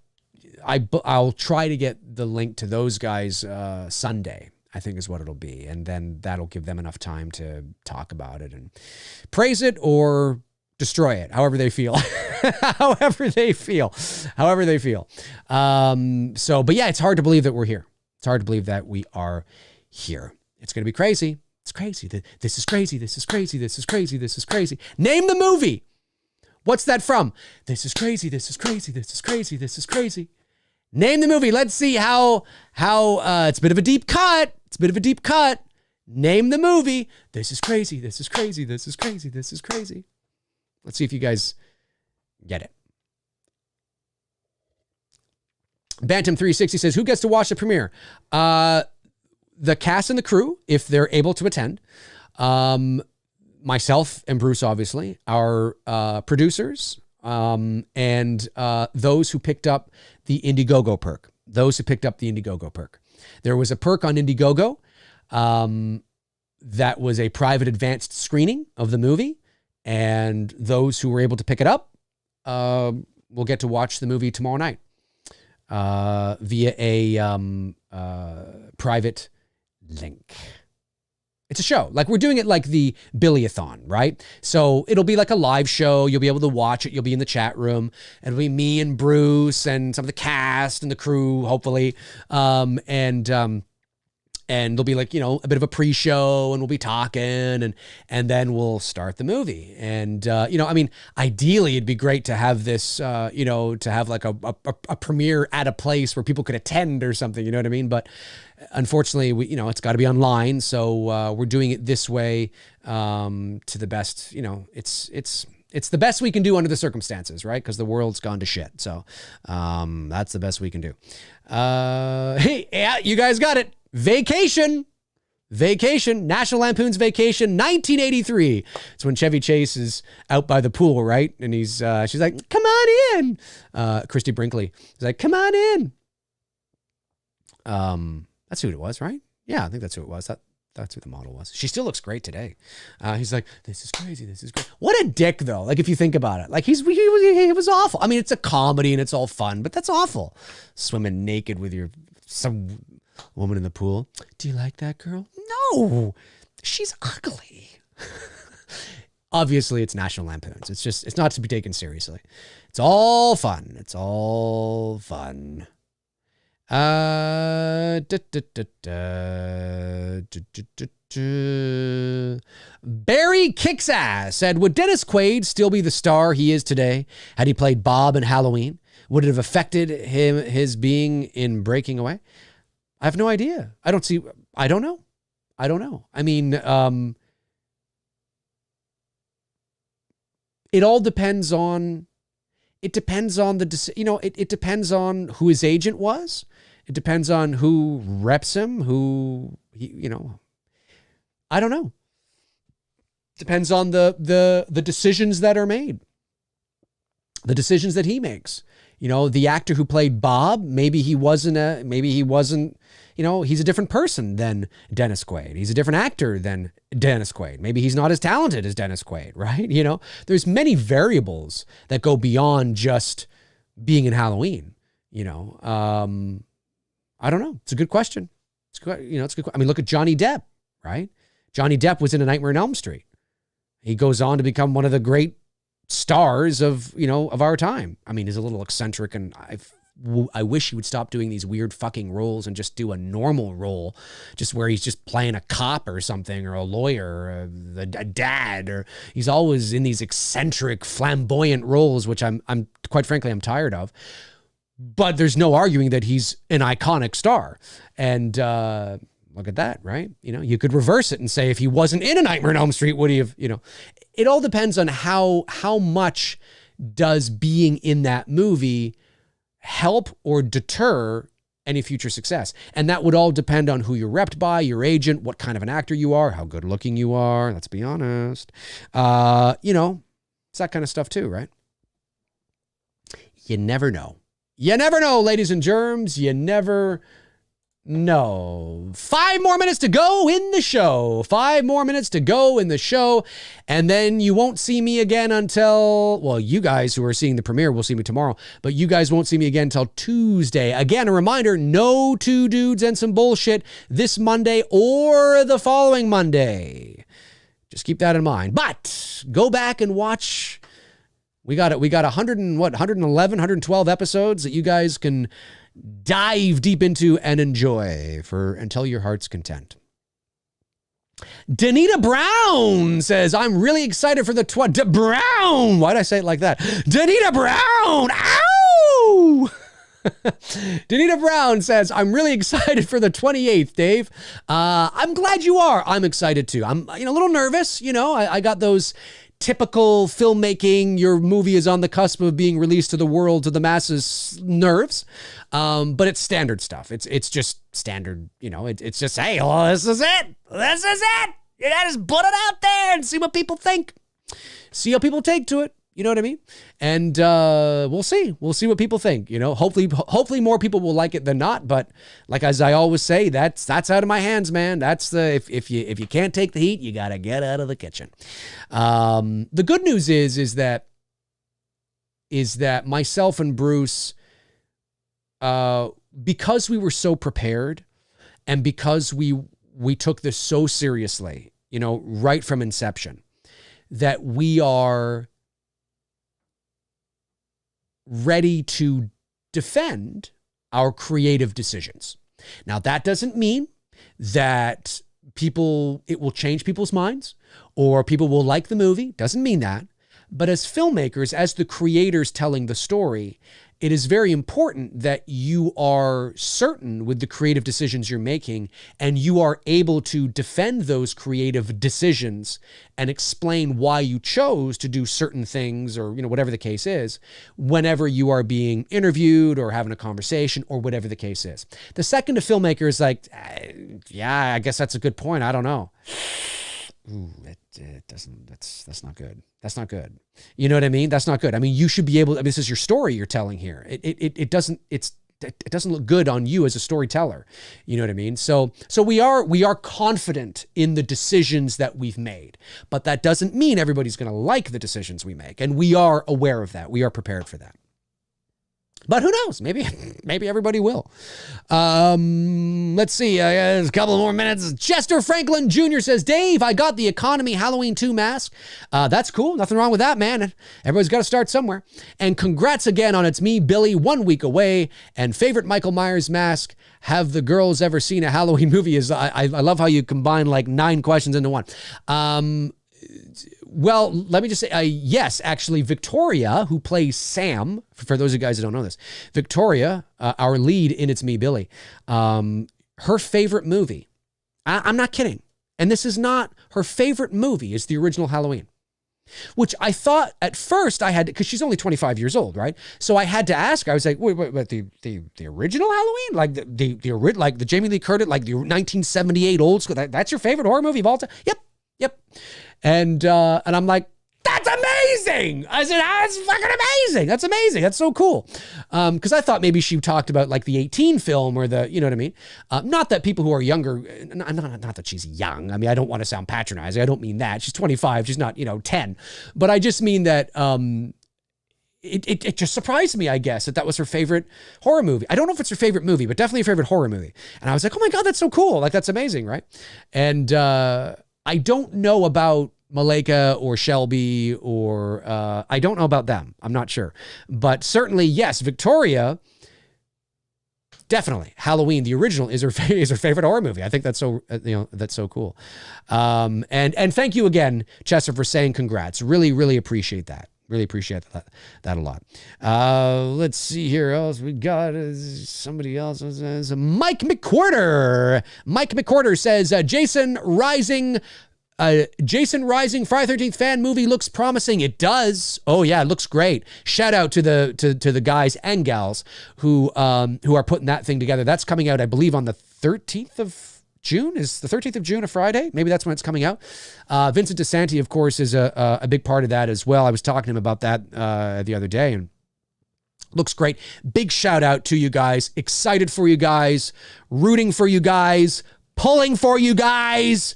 I'll try to get the link to those guys Sunday, I think is what it'll be. And then that'll give them enough time to talk about it and praise it or destroy it, however they feel, however they feel. But yeah, it's hard to believe that we're here. It's hard to believe that we are here. It's going to be crazy. It's crazy. This is crazy. This is crazy. This is crazy. This is crazy. Name the movie. What's that from? This is crazy. This is crazy. This is crazy. This is crazy. Name the movie. Let's see how it's a bit of a deep cut. It's a bit of a deep cut. Name the movie. This is crazy. This is crazy. This is crazy. This is crazy. Let's see if you guys get it. Bantam 360 says, who gets to watch the premiere? The cast and the crew, if they're able to attend. Myself and Bruce, obviously, our producers, and those who picked up the Indiegogo perk. There was a perk on Indiegogo that was a private advanced screening of the movie, and those who were able to pick it up will get to watch the movie tomorrow night via a private link. It's a show. Like, we're doing it like the Billy-a-thon, right? So it'll be like a live show. You'll be able to watch it. You'll be in the chat room. It'll be me and Bruce and some of the cast and the crew, hopefully. And there'll be like, a bit of a pre-show, and we'll be talking, and then we'll start the movie. And, ideally it'd be great to have this, to have like a premiere at a place where people could attend or something, you know what I mean? But unfortunately, it's got to be online. So we're doing it this way to the best, it's the best we can do under the circumstances, right? Because the world's gone to shit. So that's the best we can do. Hey, yeah, you guys got it. Vacation, National Lampoon's Vacation, 1983. It's when Chevy Chase is out by the pool, right? And she's like, come on in. Christy Brinkley is like, come on in. That's who it was, right? Yeah, I think that's who it was. That's who the model was. She still looks great today. He's like, this is crazy. This is great. What a dick, though. Like, if you think about it, like he was awful. I mean, it's a comedy and it's all fun, but that's awful. Swimming naked with some woman in the pool. Do you like that girl? No, she's ugly. Obviously, it's National Lampoon's. It's not to be taken seriously. It's all fun. Barry Kicks Ass said, would Dennis Quaid still be the star he is today had he played Bob in Halloween? Would it have affected his being in Breaking Away? I have no idea. I don't know. I mean, it all depends on, it depends on it depends on who his agent was. It depends on who reps him, I don't know. Depends on the decisions that are made. The decisions that he makes. The actor who played Bob, maybe he wasn't, he's a different person than Dennis Quaid. He's a different actor than Dennis Quaid. Maybe he's not as talented as Dennis Quaid, right? There's many variables that go beyond just being in Halloween, I don't know. It's a good question. It's good. I mean, look at Johnny Depp, right? Johnny Depp was in A Nightmare on Elm Street. He goes on to become one of the great stars of our time. I mean, he's a little eccentric, and I wish he would stop doing these weird fucking roles and just do a normal role, just where he's just playing a cop or something, or a lawyer, or a dad, or he's always in these eccentric, flamboyant roles, which I'm quite frankly, I'm tired of. But there's no arguing that he's an iconic star. And look at that, right? You could reverse it and say, if he wasn't in A Nightmare on Elm Street, would he have, it all depends on how much does being in that movie help or deter any future success. And that would all depend on who you're repped by, your agent, what kind of an actor you are, how good looking you are. Let's be honest. It's that kind of stuff too, right? You never know. You never know, ladies and germs. You never know. 5 more minutes to go in the show. 5 more minutes to go in the show. And then you won't see me again until, well, you guys who are seeing the premiere will see me tomorrow, but you guys won't see me again until Tuesday. Again, a reminder, no 2 dudes and some bullshit this Monday or the following Monday. Just keep that in mind. But go back and watch We got 111, 112 episodes that you guys can dive deep into and enjoy until your heart's content. Danita Brown says, I'm really excited for the Brown. Why'd I say it like that? Danita Brown. Ow! Danita Brown says, I'm really excited for the 28th, Dave. I'm glad you are. I'm excited too. I'm a little nervous. I got those typical filmmaking, your movie is on the cusp of being released to the world, to the masses nerves. But it's standard stuff. It's just standard, it's just, hey, well, this is it. This is it. Just put it out there and see what people think. See how people take to it. You know what I mean? And we'll see. We'll see what people think. Hopefully more people will like it than not. But like as I always say, that's out of my hands, man. That's if you can't take the heat, you gotta get out of the kitchen. The good news is that myself and Bruce, because we were so prepared, and because we took this so seriously, right from inception, that we are ready to defend our creative decisions. Now, that doesn't mean that it will change people's minds or people will like the movie. Doesn't mean that. But as filmmakers, as the creators telling the story, it is very important that you are certain with the creative decisions you're making, and you are able to defend those creative decisions and explain why you chose to do certain things, or whatever the case is, whenever you are being interviewed or having a conversation or whatever the case is. The second a filmmaker is like, yeah, I guess that's a good point. I don't know. Ooh, it doesn't, that's not good. That's not good. You know what I mean? That's not good. I mean, you should be able, this is your story you're telling here. It doesn't look good on you as a storyteller. You know what I mean? So we are confident in the decisions that we've made, but that doesn't mean everybody's going to like the decisions we make. And we are aware of that. We are prepared for that. But who knows? Maybe everybody will. Let's see. A couple more minutes. Chester Franklin Jr. says, Dave, I got the Economy Halloween 2 mask. That's cool. Nothing wrong with that, man. Everybody's got to start somewhere. And congrats again on It's Me, Billy, 1 week away. And favorite Michael Myers mask. Have the girls ever seen a Halloween movie? I love how you combine like 9 questions into one. Well, let me just say, yes, actually, Victoria, who plays Sam, for those of you guys who don't know this, Victoria, our lead in It's Me, Billy, her favorite movie, I'm not kidding, and this is not her favorite movie, is the original Halloween, which I thought at first I had to, because she's only 25 years old, right? So I had to ask her, I was like, wait, the original Halloween? Like like the Jamie Lee Curtis, like the 1978 old school, that's your favorite horror movie of all time? Yep. And I'm like, that's amazing. I said, that's fucking amazing. That's amazing. That's so cool. Because I thought maybe she talked about like the 18 film or the, you know what I mean? Not that people who are younger, not that she's young. I mean, I don't want to sound patronizing. I don't mean that. She's 25. She's not, 10. But I just mean that it just surprised me, I guess, that was her favorite horror movie. I don't know if it's her favorite movie, but definitely her favorite horror movie. And I was like, oh my God, that's so cool. Like, that's amazing, right? And I don't know about Malika or Shelby or I don't know about them. I'm not sure. But certainly, yes, Victoria, definitely. Halloween, the original, is her favorite horror movie. I think that's so, that's so cool. And thank you again, Chester, for saying congrats. Really, really appreciate that. Really appreciate that a lot. Let's see here. Else we got somebody else. Mike McQuarter. Mike McQuarter says, Jason Rising, Friday 13th fan movie looks promising. It does. Oh yeah, it looks great. Shout out to the guys and gals who are putting that thing together. That's coming out, I believe, on the 13th of June. Is the 13th of June a Friday? Maybe that's when it's coming out. Vincent DeSanti, of course, is a big part of that as well. I was talking to him about that the other day, and looks great. Big shout out to you guys. Excited for you guys. Rooting for you guys. Pulling for you guys.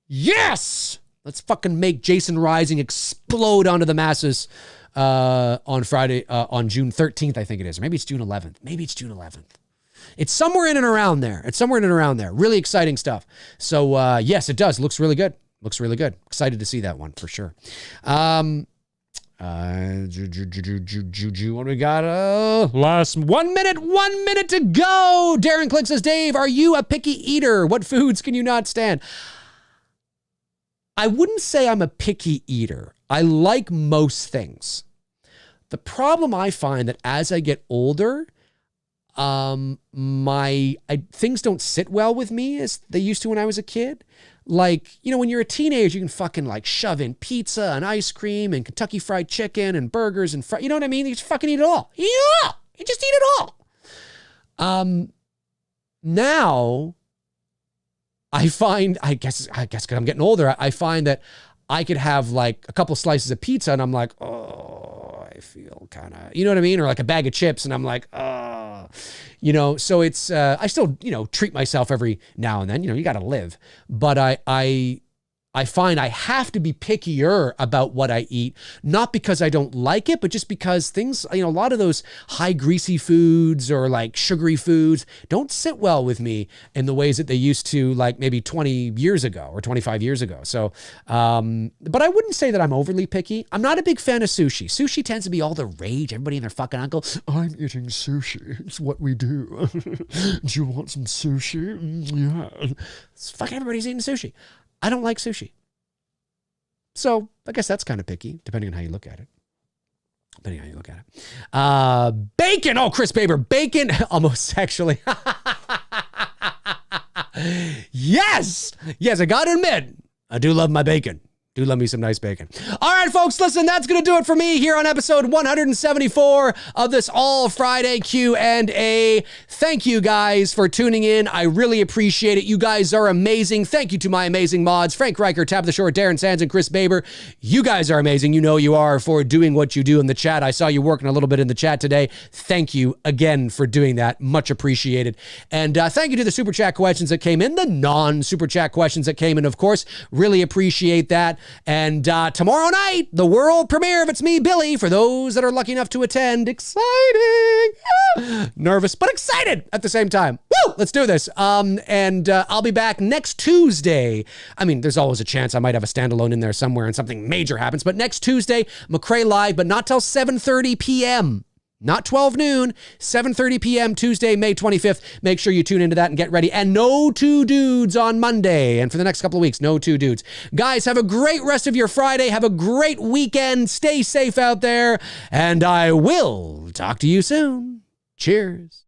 Yes! Let's fucking make Jason Rising explode onto the masses on Friday, on June 13th, I think it is. Or maybe it's June 11th. It's somewhere in and around there. Really exciting stuff. So, yes, it does. Looks really good. Excited to see that one for sure. What do we got? Last 1 minute, 1 minute to go. Darren Click says, Dave, are you a picky eater? What foods can you not stand? I wouldn't say I'm a picky eater. I like most things. The problem I find that as I get older, things don't sit well with me as they used to when I was a kid. Like, you know, when you're a teenager, you can fucking like shove in pizza and ice cream and Kentucky Fried Chicken and burgers and you know what I mean? You just fucking eat it all. Eat it all. You just eat it all. Now I find, I guess because I'm getting older, I find that I could have like a couple slices of pizza and I'm like, oh, I feel kind of, you know what I mean? Or like a bag of chips and I'm like, oh, you know, so it's, I still, you know, treat myself every now and then, you know, you got to live, but I find I have to be pickier about what I eat, not because I don't like it, but just because things, you know, a lot of those high greasy foods or like sugary foods don't sit well with me in the ways that they used to, like maybe 20 years ago or 25 years ago. So, but I wouldn't say that I'm overly picky. I'm not a big fan of sushi. Sushi tends to be all the rage. Everybody and their fucking uncle, I'm eating sushi. It's what we do. Do you want some sushi? Yeah. It's fucking everybody's eating sushi. I don't like sushi. So I guess that's kind of picky, depending on how you look at it. Bacon. Oh, Chris Baber. Bacon. Almost sexually. Yes. Yes, I got to admit, I do love my bacon. Do love me some nice bacon. All right, folks, listen, that's going to do it for me here on episode 174 of this All Friday Q&A. Thank you guys for tuning in. I really appreciate it. You guys are amazing. Thank you to my amazing mods, Frank Riker, Tab the Shore, Darren Sands, and Chris Baber. You guys are amazing. You know you are for doing what you do in the chat. I saw you working a little bit in the chat today. Thank you again for doing that. Much appreciated. And thank you to the Super Chat questions that came in, the non-Super Chat questions that came in, of course. Really appreciate that. And tomorrow night, the world premiere of It's Me, Billy, for those that are lucky enough to attend. Exciting. Nervous, but excited at the same time. Woo! Let's do this. And I'll be back next Tuesday. I mean, there's always a chance I might have a standalone in there somewhere and something major happens. But next Tuesday, Mcrae Live, but not till 7:30 p.m. Not 12 noon, 7:30 p.m. Tuesday, May 25th. Make sure you tune into that and get ready. And no two dudes on Monday. And for the next couple of weeks, no two dudes. Guys, have a great rest of your Friday. Have a great weekend. Stay safe out there. And I will talk to you soon. Cheers.